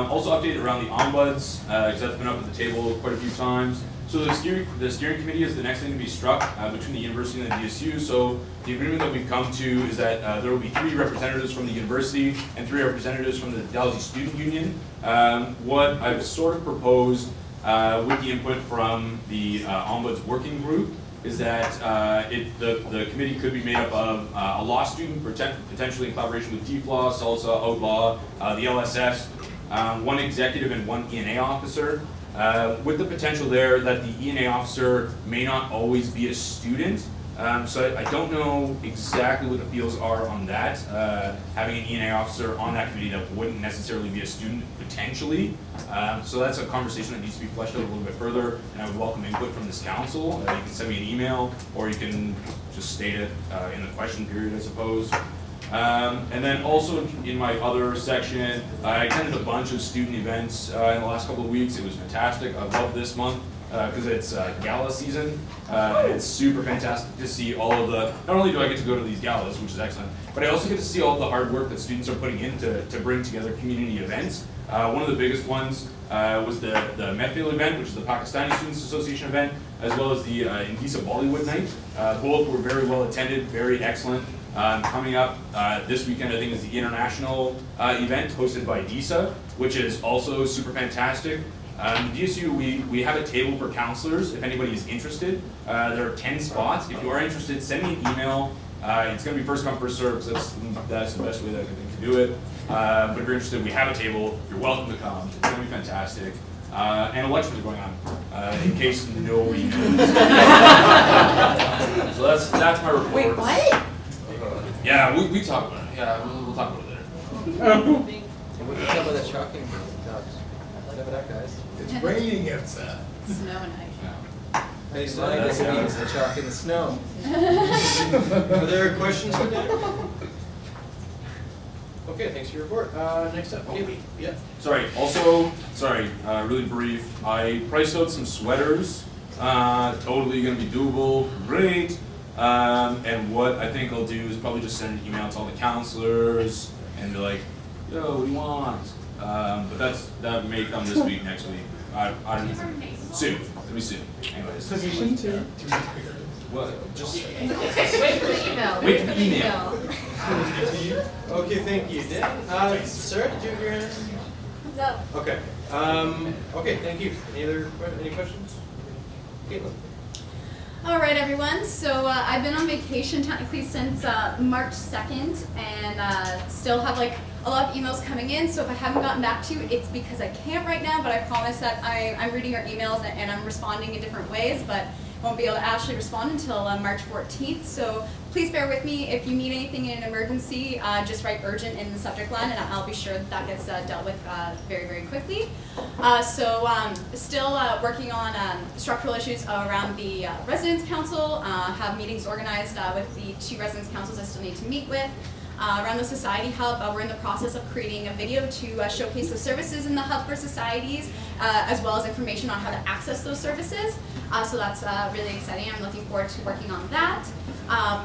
Also update around the ombuds, because that's been up at the table quite a few times. So the steering committee is the next thing to be struck between the university and the DSU. So the agreement that we've come to is that there will be 3 representatives from the university and 3 representatives from the Dalhousie Student Union. What I've sort of proposed with the input from the Ombuds Working Group is that the committee could be made up of a law student, potentially in collaboration with DFLAW, SALSA, Outlaw, the LSS, 1 executive and 1 E&A officer, with the potential there that the E&A officer may not always be a student. So I don't know exactly what the feels are on that, having an E&A officer on that committee that wouldn't necessarily be a student, potentially. So that's a conversation that needs to be fleshed out a little bit further, and I would welcome input from this council. You can send me an email, or you can just state it in the question period, I suppose. And then also in my other section, I attended a bunch of student events in the last couple of weeks. It was fantastic. I love this month because it's gala season. And it's super fantastic to see all of the, not only do I get to go to these galas, which is excellent, but I also get to see all the hard work that students are putting in to bring together community events. One of the biggest ones was the Methil event, which is the Pakistani Students Association event, as well as the Indisa Bollywood night. Both were very well attended, very excellent. Coming up this weekend, I think, is the international event hosted by DISA, which is also super fantastic. DSU, we have a table for counselors if anybody is interested. There are 10 spots. If you are interested, send me an email. It's going to be first come, first served, because that's the best way that I think to do it. But if you're interested, we have a table. You're welcome to come. It's going to be fantastic. And elections are going on, in case nobody knows. So that's my report. Wait, what? Yeah, we talk about it. Yeah, we'll talk about it later. What do you tell about that shocking dogs? Whatever that, guys. It's raining outside. Snow and ice. Hey, so I guess it means the chalk in the snow. Are there questions for Dan? Okay, thanks for your report. Next up, Haley. Yeah. Sorry, really brief. I priced out some sweaters. Totally gonna be doable, great. And what I think I'll do is probably just send an email to all the counselors and be like, yo, what do you want? But that may come this week, next week. I don't know. Soon. It'll be soon. Anyways. Position 2. What? Just Wait for the email. Wait for the email. Okay, thank you. Dan, Sarah, did you hear anything? No. Okay. Okay, thank you. Any questions? Caitlin. All right, everyone. So I've been on vacation technically since March 2nd, and still have like a lot of emails coming in. So if I haven't gotten back to you, it's because I can't right now. But I promise that I'm reading your emails and I'm responding in different ways. But won't be able to actually respond until March 14th. So please bear with me. If you need anything in an emergency, just write urgent in the subject line, and I'll be sure that gets dealt with very, very quickly. Still working on structural issues around the Residence Council. Have meetings organized with the 2 Residence Councils I still need to meet with. Around the Society Hub, we're in the process of creating a video to showcase the services in the Hub for societies, as well as information on how to access those services. So that's really exciting. I'm looking forward to working on that.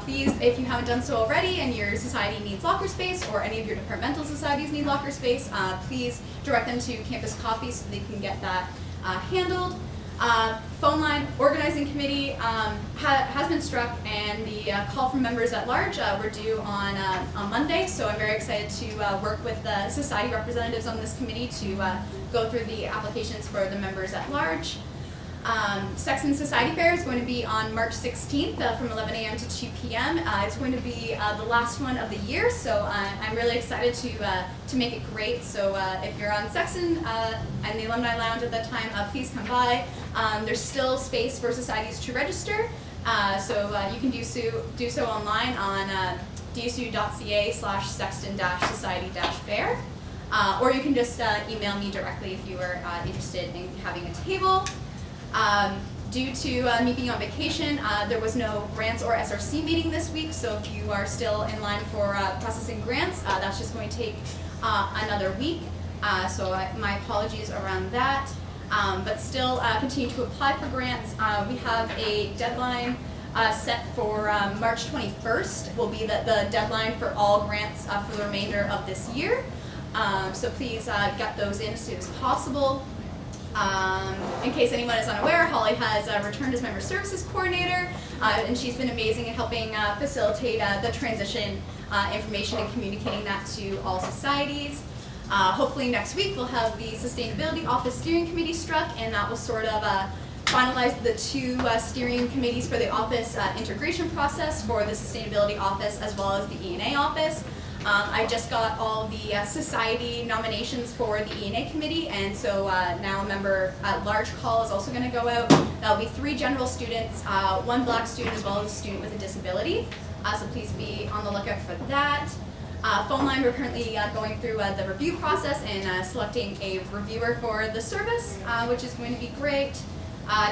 Please, if you haven't done so already and your society needs locker space, or any of your departmental societies need locker space, please direct them to Campus Coffee so they can get that handled. Phone line organizing committee has been struck, and the call from members at large were due on Monday. So I'm very excited to work with the society representatives on this committee to go through the applications for the members at large. Sexton Society Fair is going to be on March 16th from 11 a.m. to 2 p.m. It's going to be the last one of the year, so I'm really excited to make it great. So if you're on Sexton and the Alumni Lounge at that time, please come by. There's still space for societies to register, so you can do so online on dsu.ca/sexton-society-fair. Or you can just email me directly if you are interested in having a table. Due to me being on vacation, there was no grants or SRC meeting this week, so if you are still in line for processing grants, that's just going to take another week. So my apologies around that. But still continue to apply for grants. We have a deadline set for March 21st will be the deadline for all grants for the remainder of this year. So please get those in as soon as possible. In case anyone is unaware, Holly has returned as Member Services Coordinator, and she's been amazing in helping facilitate the transition information and communicating that to all societies. Hopefully next week we'll have the Sustainability Office Steering Committee struck, and that will sort of finalize the two steering committees for the office integration process for the Sustainability Office as well as the E&A Office. I just got all the society nominations for the E&A committee, and so now a member at large call is also going to go out. That'll be 3 general students, 1 black student as well as a student with a disability. So please be on the lookout for that. Phone line, we're currently going through the review process and selecting a reviewer for the service, which is going to be great.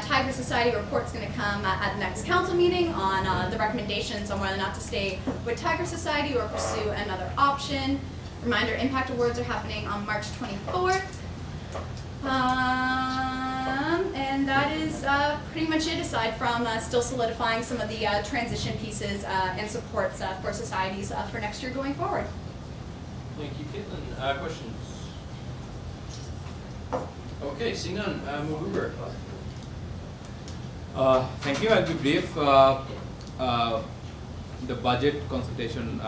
Tiger Society report's going to come at the next council meeting on the recommendations on whether or not to stay with Tiger Society or pursue another option. Reminder, impact awards are happening on March 24th. And that is pretty much it, aside from still solidifying some of the transition pieces and supports for societies for next year going forward. Thank you, Caitlin. Questions? Okay, seeing none, Hoover. Thank you. I'll be brief. The budget consultation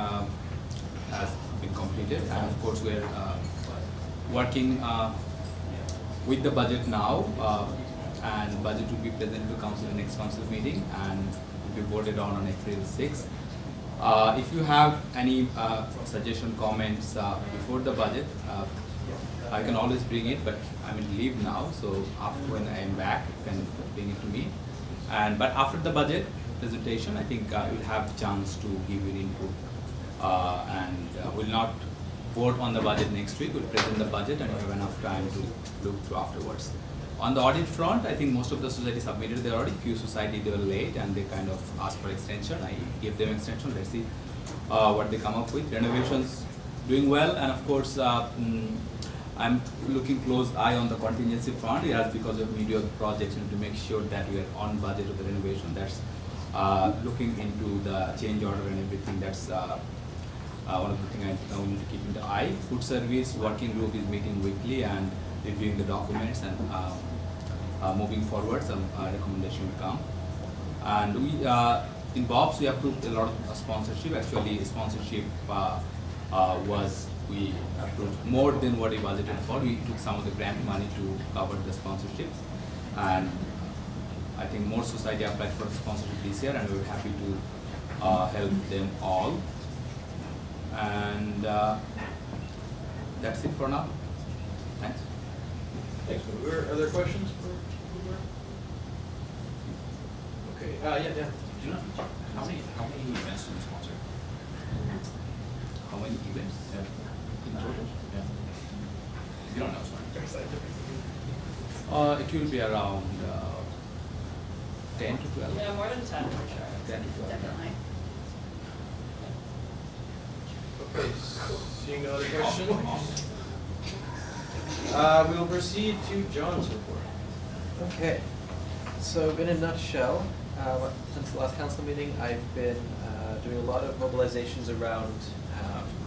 has been completed, and of course we're working with the budget now, and budget will be presented to council in the next council meeting and will be voted on April 6th. If you have any suggestion, comments before the budget, I can always bring it, but I'm in leave now, so after when I am back, you can bring it to me. But after the budget presentation, I think you'll have a chance to give your input, and we'll not vote on the budget next week. We'll present the budget, and you have enough time to look through afterwards. On the audit front, I think most of the societies submitted their audit. Few societies they were late and they kind of asked for extension. I gave them extension. Let's see what they come up with. Renovations doing well, and of course I'm looking close eye on the contingency fund. Yes, because of media projects, we need to make sure that we are on budget with the renovation. That's looking into the change order and everything. That's one of the things I need to keep in the eye. Food service working group is meeting weekly and reviewing the documents and moving forward. Some recommendation will come. And we in BOPS we approved a lot of sponsorship. Actually, sponsorship was we approved more than what we budgeted for. We took some of the grant money to cover the sponsorships, and I think more society applied for sponsorship this year, and we were happy to help them all. And that's it for now. Thanks. Thanks, Hoover. Are there questions for Hoover? Okay. Yeah. Do you know how many events do we sponsor? How many events? Yeah. In total? Yeah. You don't know, sorry. It will be around 10 to 12. Yeah, more than 10 for sure. 10 to 12. Definitely. Okay, seeing no other questions, we will proceed to John's report. Okay, so in a nutshell, since the last council meeting, I've been doing a lot of mobilizations around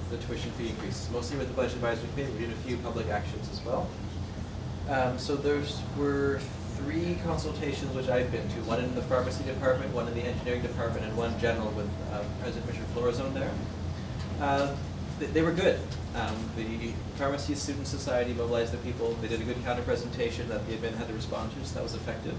the tuition fee increases, mostly with the Budget Advisory Committee. We did a few public actions as well. So there were 3 consultations which I've been to, one in the pharmacy department, one in the engineering department, and one general with President Richard Florazone there. They were good. The Pharmacy Student Society mobilized the people. They did a good counter presentation that the admin had to respond to, so that was effective.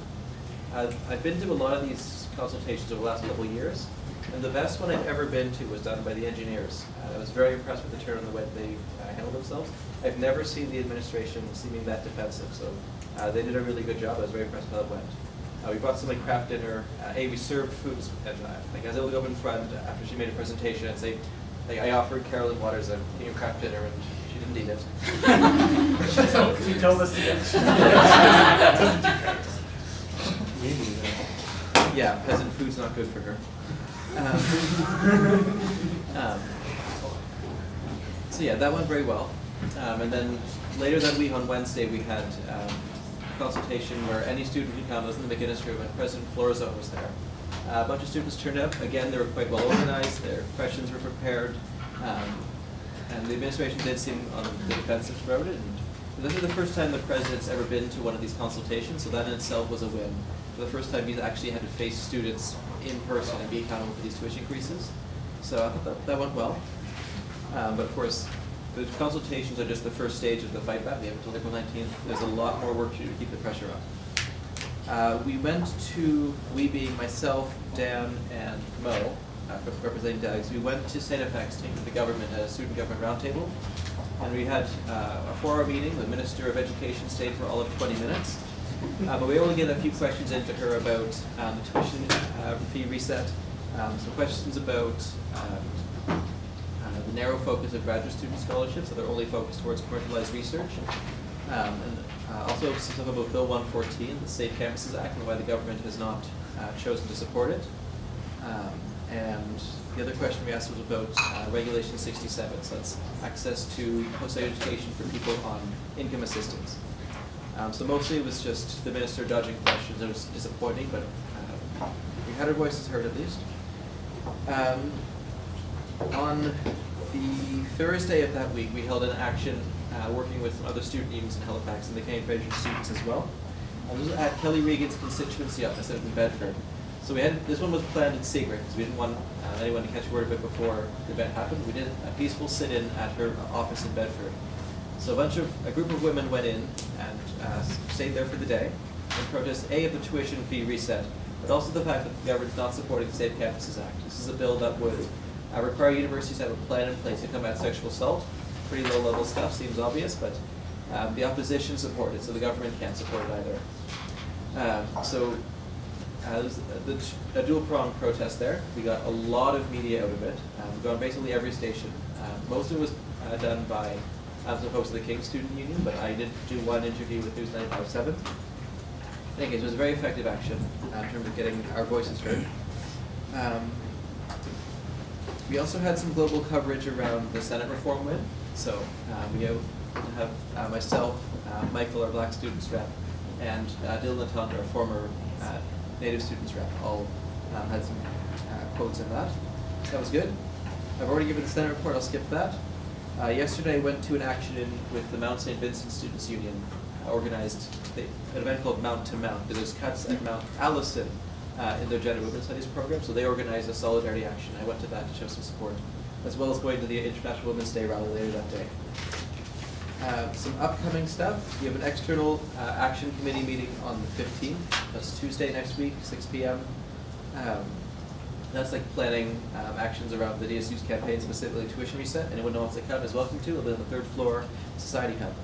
I've been to a lot of these consultations over the last couple of years, and the best one I've ever been to was done by the engineers. I was very impressed with the turn on the way they handled themselves. I've never seen the administration seeming that defensive, so they did a really good job. I was very impressed with how it went. We brought some craft dinner. We served foods, and I was able to go up in front after she made a presentation and say, I offered Carolyn Waters a king of craft dinner, and she didn't eat it. She told us to get. Yeah, peasant food's not good for her. So yeah, that went very well. And then later that week on Wednesday, we had consultation where any student could come. I was in the McGinnis room, and President Florazone was there. A bunch of students turned up. Again, they were quite well organized. Their questions were prepared, and the administration did seem on the defensive throughout it. And this is the first time the president's ever been to one of these consultations, so that in itself was a win. For the first time, he's actually had to face students in person and be accountable for these tuition increases. So I thought that went well. But of course, the consultations are just the first stage of the fight back. We have until April 19th. There's a lot more work to do to keep the pressure up. We being myself, Dan, and Mo, representing Delegates, we went to St. FX to meet with the government at a student government roundtable. And we had a 4-hour meeting. The Minister of Education stayed for all of 20 minutes. But we were able to get a few questions into her about the tuition fee reset, some questions about the narrow focus of graduate student scholarships, so they're only focused towards commercialized research, and also some stuff about Bill 114, the Safe Campuses Act, and why the government has not chosen to support it. And the other question we asked was about Regulation 67, so that's access to post-secondary education for people on income assistance. So mostly it was just the minister dodging questions. It was disappointing, but we had our voices heard at least. On the Thursday of that week, we held an action working with some other student unions in Halifax and the Canadian Federation of Students as well. This was at Kelly Regan's constituency office out in Bedford. So this one was planned in secret because we didn't want anyone to catch word of it before the event happened. We did a peaceful sit-in at her office in Bedford. So a group of women went in and stayed there for the day and protest of the tuition fee reset, but also the fact that the government's not supporting the Safe Campuses Act. This is a bill that would require universities to have a plan in place to combat sexual assault. Pretty low-level stuff, seems obvious, but the opposition supported it, so the government can't support it either. It was a dual-pronged protest there. We got a lot of media out of it. We got on basically every station. Most of it was done by as opposed to the King Student Union, but I did do one interview with News 95.7. Anyways, it was a very effective action in terms of getting our voices heard. We also had some global coverage around the Senate reform win. So we have myself, Michael, our Black students rep, and Dylan Latond, our former Native students rep, all had some quotes in that. So that was good. I've already given the Senate report, I'll skip that. Yesterday I went to an action with the Mount St. Vincent Students Union, organized an event called Mount to Mount. There's cuts at Mount Allison in their Gender Women's Studies program, so they organized a solidarity action. I went to that to show some support, as well as going to the International Women's Day rally later that day. Some upcoming stuff. We have an external action committee meeting on the 15th. That's Tuesday next week, 6 p.m. That's planning actions around the DSU's campaign, specifically tuition reset. Anyone who wants to come is welcome to. It'll be on the 3rd floor, Society Hub.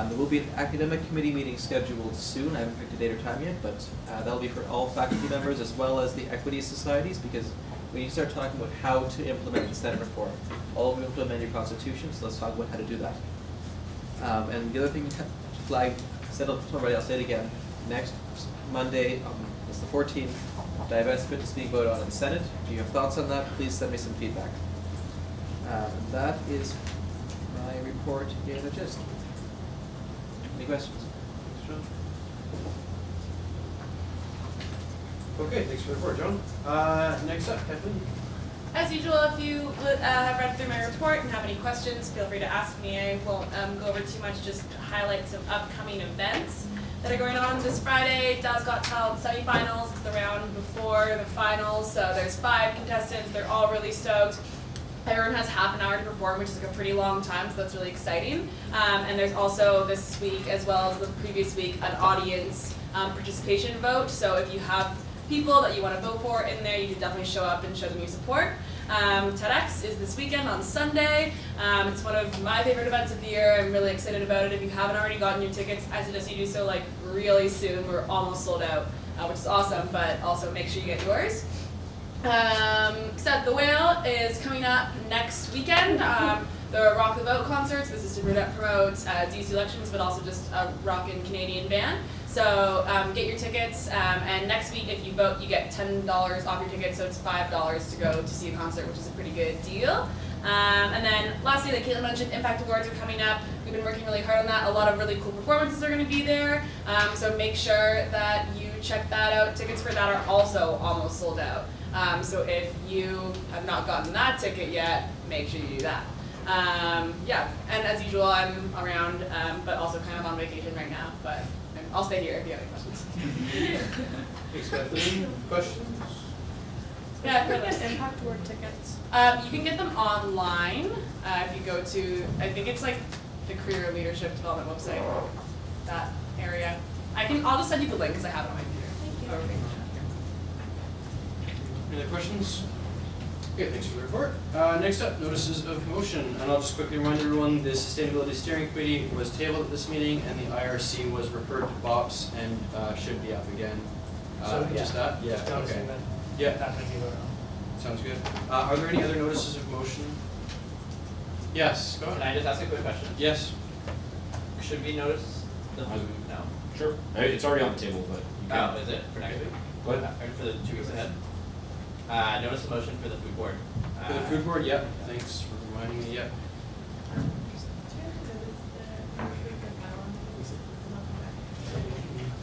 There will be an academic committee meeting scheduled soon. I haven't picked a date or time yet, but that'll be for all faculty members as well as the equity societies, because we need to start talking about how to implement the Senate reform. All of you implement your constitution, so let's talk about how to do that. And the other thing to flag, said it already, I'll say it again. Next Monday, it's the 14th, divestment is being voted on in the Senate. If you have thoughts on that, please send me some feedback. That is my report in a gist. Any questions? Okay, thanks for the report, John. Next up, Kathleen. As usual, if you have read through my report and have any questions, feel free to ask me. I won't go over too much, just highlight some upcoming events that are going on this Friday. Dallas Got Talent semifinals. It's the round before the finals, so there's 5 contestants. They're all really stoked. Everyone has half an hour to perform, which is a pretty long time, so that's really exciting. And there's also this week, as well as the previous week, an audience participation vote. So if you have people that you want to vote for in there, you can definitely show up and show them your support. TEDx is this weekend on Sunday. It's one of my favorite events of the year. I'm really excited about it. If you haven't already gotten your tickets, I suggest you do so like really soon. We're almost sold out, which is awesome, but also make sure you get yours. Set the Whale is coming up next weekend. The Rock the Vote concerts. This is to promote DSU elections, but also just a rockin' Canadian band. So get your tickets, and next week if you vote, you get $10 off your ticket, so it's $5 to go to see a concert, which is a pretty good deal. And then lastly, like Caitlin mentioned, Impact Awards are coming up. We've been working really hard on that. A lot of really cool performances are going to be there, so make sure that you check that out. Tickets for that are also almost sold out. So if you have not gotten that ticket yet, make sure you do that. Yeah, and as usual, I'm around, but also kind of on vacation right now, but I'll stay here if you have any questions. Thanks, Kathleen. Questions? Yeah, Where do you get Impact Award tickets? You can get them online if you go to, I think it's like the Career Leadership Development website, that area. I'll just send you the link because I have it on my computer. Thank you. Any other questions? Okay, thanks for the report. Next up, notices of motion, and I'll just quickly remind everyone, the Sustainability Steering Committee was tabled at this meeting, and the IRC was referred to BOPS and should be up again. Just that? Yeah, okay. Yeah. That might be voted on. Sounds good. Are there any other notices of motion? Yes, go Can ahead. I just ask a quick question? Yes. Should we notice the food now? Sure. It's already on the table, but you can. Oh, is it for next week? Go ahead. Or for the 2 weeks ahead? Notice the motion for the food board. For the food board, yep. Thanks for reminding me, yep.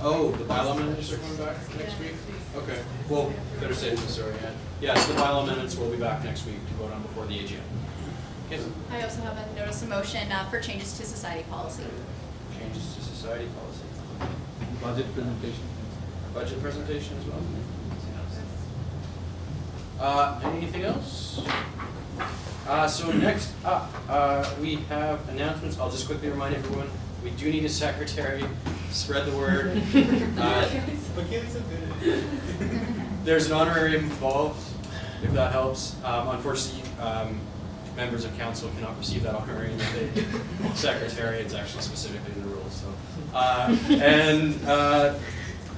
Oh, the bylaw amendments are coming back next week? Okay, well, better safe than sorry, yeah. Yes, the bylaw amendments will be back next week to vote on before the AGM. Yes. I also have a notice of motion for changes to society policy. Changes to society policy. Budget presentation. Budget presentation as well. Anything else? So next up, we have announcements. I'll just quickly remind everyone, we do need a secretary. Spread the word. There's an honorarium involved, if that helps. Unfortunately, members of council cannot receive that honorarium if they secretary. It's actually specifically in the rules. So,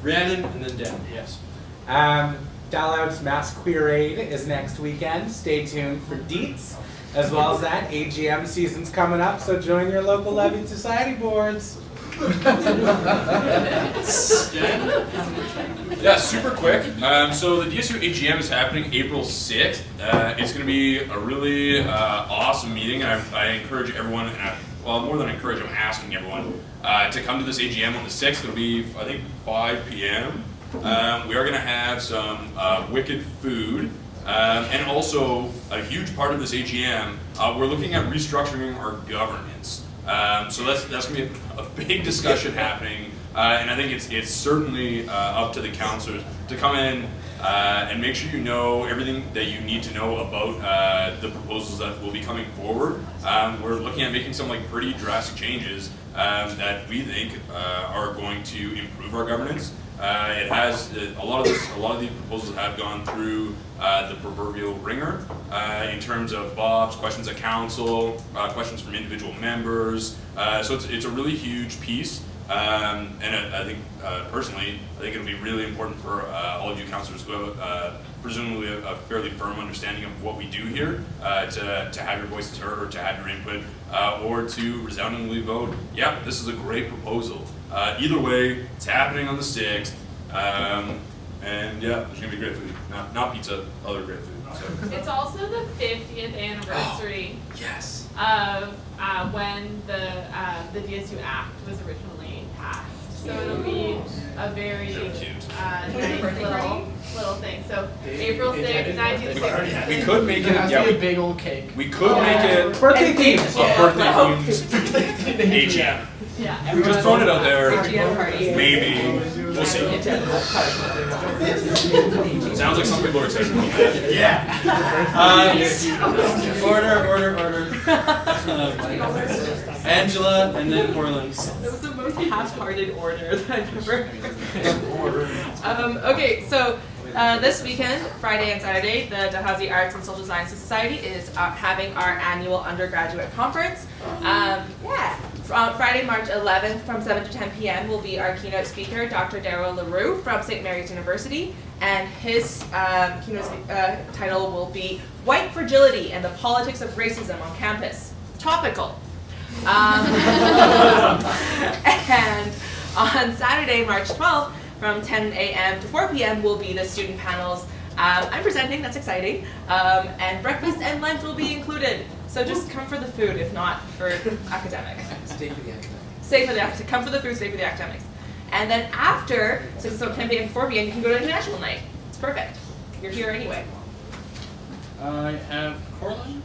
Rhiannon and then Dan. Yes. Dallout's Mass Queer Aid is next weekend. Stay tuned for deets. As well as that, AGM season's coming up, so join your local levied society boards. Yeah, super quick. So the DSU AGM is happening April 6th. It's going to be a really awesome meeting, and I encourage everyone, well, more than I encourage, I'm asking everyone to come to this AGM on the 6th. It'll be, I think, 5 p.m. We are going to have some wicked food. And also, a huge part of this AGM, we're looking at restructuring our governance. So that's going to be a big discussion happening, and I think it's certainly up to the councillors to come in and make sure you know everything that you need to know about the proposals that will be coming forward. We're looking at making some pretty drastic changes that we think are going to improve our governance. It has a lot of these proposals have gone through the proverbial ringer in terms of BOPs, questions at council, questions from individual members. So it's a really huge piece, and I think personally, I think it'll be really important for all of you councillors who have presumably a fairly firm understanding of what we do here to have your voices heard or to have your input or to resoundingly vote, yeah, this is a great proposal. Either way, it's happening on the 6th, and yeah, there's gonna be great food. Not pizza, other great food. So. It's also the 50th anniversary yes. of when the DSU Act was originally passed. So it'll be a very nice little thing. So April 6th, 1960. We could make it. Yeah, a big old cake. We could make it birthday themed. Birthday themed AGM. Yeah. We're just throwing it out there. AGM party. Maybe. We'll see. Sounds like some people are excited about that. Yeah. Order. Angela and then Corlin. That was the most half-hearted order that I've ever heard. Okay, so this weekend, Friday and Saturday, the Dalhousie Arts and Social Sciences Society is having our annual undergraduate conference. Friday, March 11th from 7 to 10 p.m. will be our keynote speaker, Dr. Darryl LaRue from St. Mary's University, and his keynote title will be White Fragility and the Politics of Racism on Campus. Topical. And on Saturday, March 12th, from 10 a.m. to 4 p.m. will be the student panels. I'm presenting, that's exciting. And breakfast and lunch will be included. So just come for the food, if not for academics. Stay for the academics. Come for the food, stay for the academics. And then after, so 10 p.m. to 4 p.m., you can go to International Night. It's perfect. You're here anyway. I have Corlin.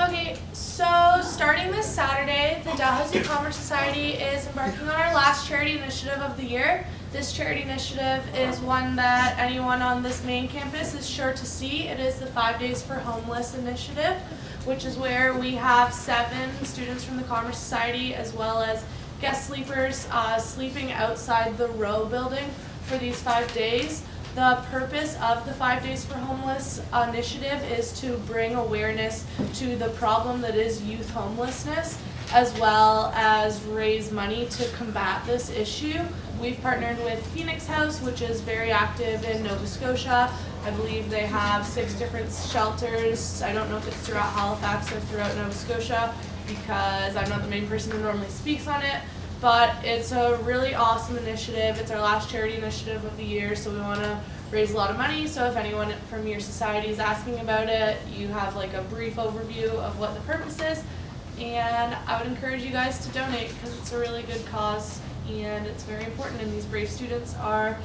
Okay, so starting this Saturday, the Dalhousie Commerce Society is embarking on our last charity initiative of the year. This charity initiative is one that anyone on this main campus is sure to see. It is the 5 Days for Homeless initiative, which is where we have 7 students from the Commerce Society as well as guest sleepers sleeping outside the Row building for these 5 days. The purpose of the 5 Days for Homeless initiative is to bring awareness to the problem that is youth homelessness, as well as raise money to combat this issue. We've partnered with Phoenix House, which is very active in Nova Scotia. I believe they have 6 different shelters. I don't know if it's throughout Halifax or throughout Nova Scotia because I'm not the main person who normally speaks on it. But it's a really awesome initiative. It's our last charity initiative of the year, so we want to raise a lot of money. So if anyone from your society is asking about it, you have like a brief overview of what the purpose is. And I would encourage you guys to donate because it's a really good cause and it's very important, and these brave students are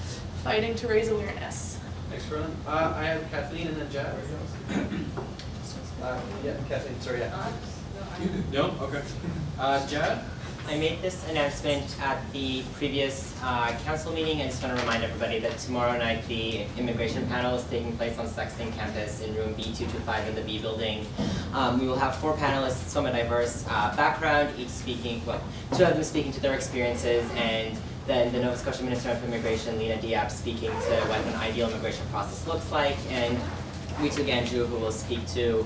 fighting to raise awareness. Thanks, Corlin. I have Kathleen and then Jad. Yeah, Kathleen, sorry, yeah. No? Okay. Jad? I made this announcement at the previous council meeting. I just want to remind everybody that tomorrow night the immigration panel is taking place on Sexton campus in room B225 in the B building. We will have 4 panelists from a diverse background, each speaking, well, 2 of them speaking to their experiences, and then the Nova Scotia Minister of Immigration, Lena Diab, speaking to what an ideal immigration process looks like, and we took Andrew, who will speak to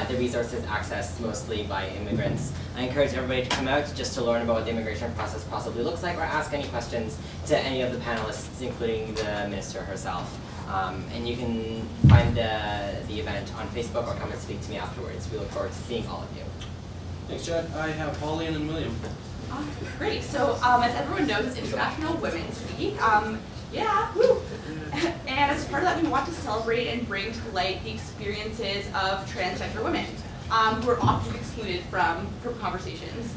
the resources accessed mostly by immigrants. I encourage everybody to come out just to learn about what the immigration process possibly looks like, or ask any questions to any of the panelists, including the minister herself. And you can find the event on Facebook or come and speak to me afterwards. We look forward to seeing all of you. Thanks, Jed. I have Holly and then William. Great. So as everyone knows, it's International Women's Week. And as part of that, we want to celebrate and bring to light the experiences of transgender women who are often excluded from conversations.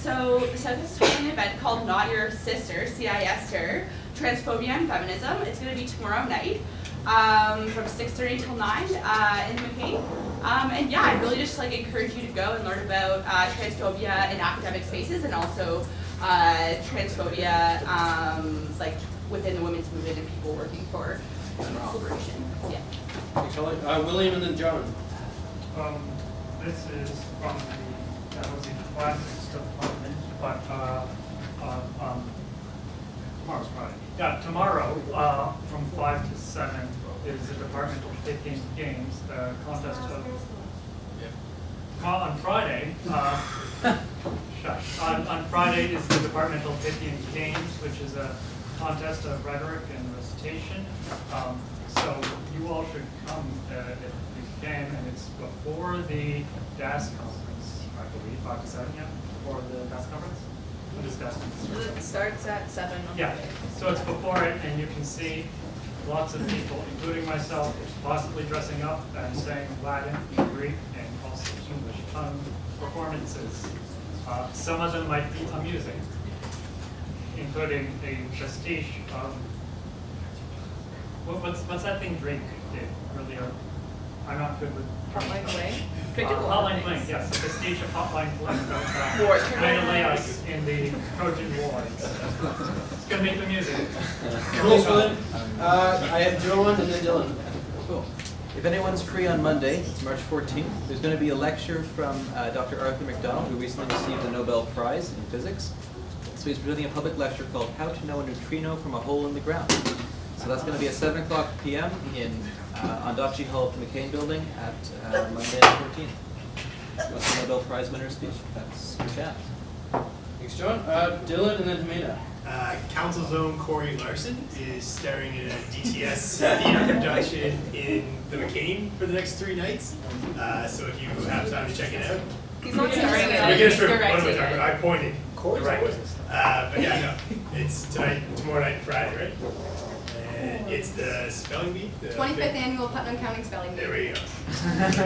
So this is an event called Not Your Sister, CISTER, Transphobia and Feminism. It's going to be tomorrow night from 6:30 till 9 in McCain. And yeah, I really just encourage you to go and learn about transphobia in academic spaces and also transphobia within the women's movement and people working for liberation. Yeah. Thanks, Holly. William and then John. This is from the classics department, but tomorrow's Friday. Yeah, tomorrow from 5 to 7 is the departmental picking games contest of. On Friday, on Friday is the departmental picking games, which is a contest of rhetoric and recitation. So you all should come if you can, and it's before the DAS conference, I believe, 5 to 7, yeah, before the DAS conference. It starts at 7 on Yeah, Friday. so it's before it, and you can see lots of people, including myself, possibly dressing up and saying Latin, Greek, and also English tongue performances. Some of them might be amusing, including a pastiche of what's that thing Drake did earlier? I'm not good with. Hotline bling. Hotline Bling, yes, the stage of Hotline Bling. War. Trying to lay us in the Trojan War. It's gonna make the music. Cool, so then, I have Joan and then Dylan. Cool. If anyone's free on Monday, it's March 14th, there's going to be a lecture from Dr. Arthur McDonald, who recently received the Nobel Prize in Physics. So he's presenting a public lecture called How to Know a Neutrino from a Hole in the Ground. So that's going to be at 7 o'clock p.m. On Dr. Hall at the McCain Building at Monday the 14th. What's the Nobel Prize winner's speech? That's your chance. Thanks, Joan. Dylan and then Hamina. Council's own Corey Larson is starring in a DTS theater production in the McCain for the next 3 nights. So if you have time to check it out. He's not starring in it, What he's am I directing talking it. about? I pointed Corey's the right way. always But yeah, no, it's tomorrow night and Friday, right? And it's the spelling bee. The 25th annual Putnam County Spelling Bee. There we go.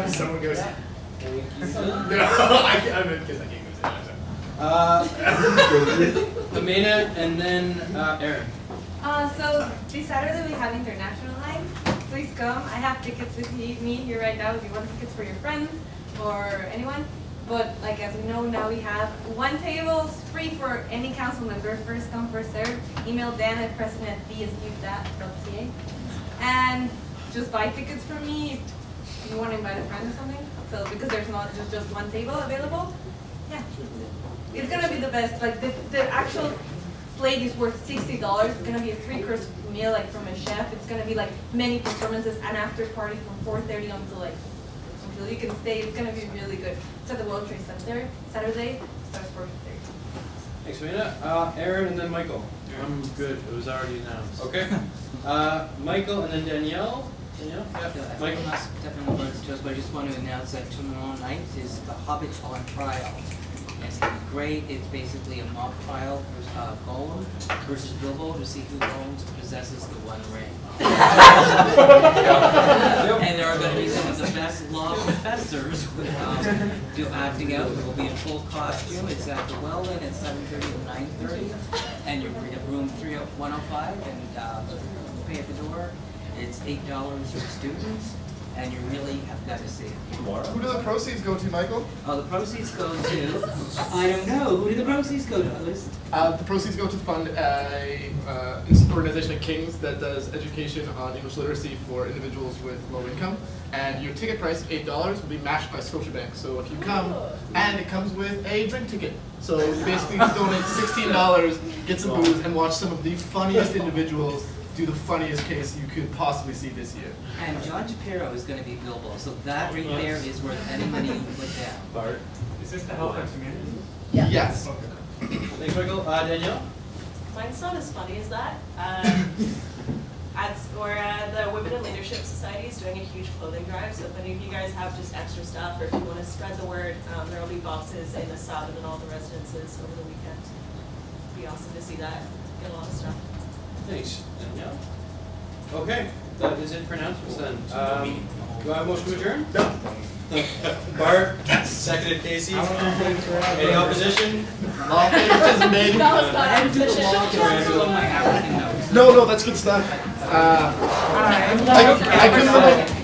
Someone goes. Thank you. No, I mean, because I can't go say Hamina and then Aaron. So this Saturday we have International Night. Please come. I have tickets with me here right now if you want tickets for your friends or anyone. But like as we know now we have 1 table free for any council member. First come, first serve. Email Dan at president@dsu.ca. And just buy tickets from me if you want to invite a friend or something. So because there's not just 1 table available. Yeah. It's gonna be the best. Like the actual plate is worth $60. It's gonna be a 3-course meal, like from a chef. It's gonna be like many performances, an after party from 4:30 until you can stay. It's gonna be really good. It's at the World Trade Center. Saturday starts 4:30. Thanks, Hamina. Aaron and then Michael. I'm good, it was already announced. Okay. Michael and then Danielle. Danielle? Yeah, Michael. Definitely worth it, but I just want to announce that tomorrow night is The Hobbits on Trial. And it's gonna be great. It's basically a mock trial for Gollum versus Bilbo to see who possesses the One Ring. And there are going to be some of the best law professors acting out. It will be in full costume. It's at the Weldon at 7:30 to 9:30, and you're in room 105, and pay at the door. It's $8 for students, and you really have got to see it. Tomorrow? Who do the proceeds go to, Michael? Oh, the proceeds go to, I don't know, who do the proceeds go to, Liz? The proceeds go to fund a organization at King's that does education on English literacy for individuals with low income. And your ticket price of $8 will be matched by Scotiabank. So if you come, and it comes with a drink ticket. So you basically donate $16, get some booze, and watch some of the funniest individuals do the funniest case you could possibly see this year. And John Shapiro is going to be Bilbo, so that right there is worth any money you put down. Bart. Is this to help our community? Yeah. Yes. Thanks, Michael. Danielle? Mine's not as funny as that. The Women in Leadership Society is doing a huge clothing drive, so if any of you guys have just extra stuff or if you want to spread the word, there will be boxes in the sub and in all the residences over the weekend. It'd be awesome to see that. Get a lot of stuff. Thanks, Danielle. Okay, that is it for announcements then. Do I have a motion to adjourn? No. Bart, seconded Casey. Any opposition? All favoritism, baby. That was not No, that's good stuff. I couldn't remember.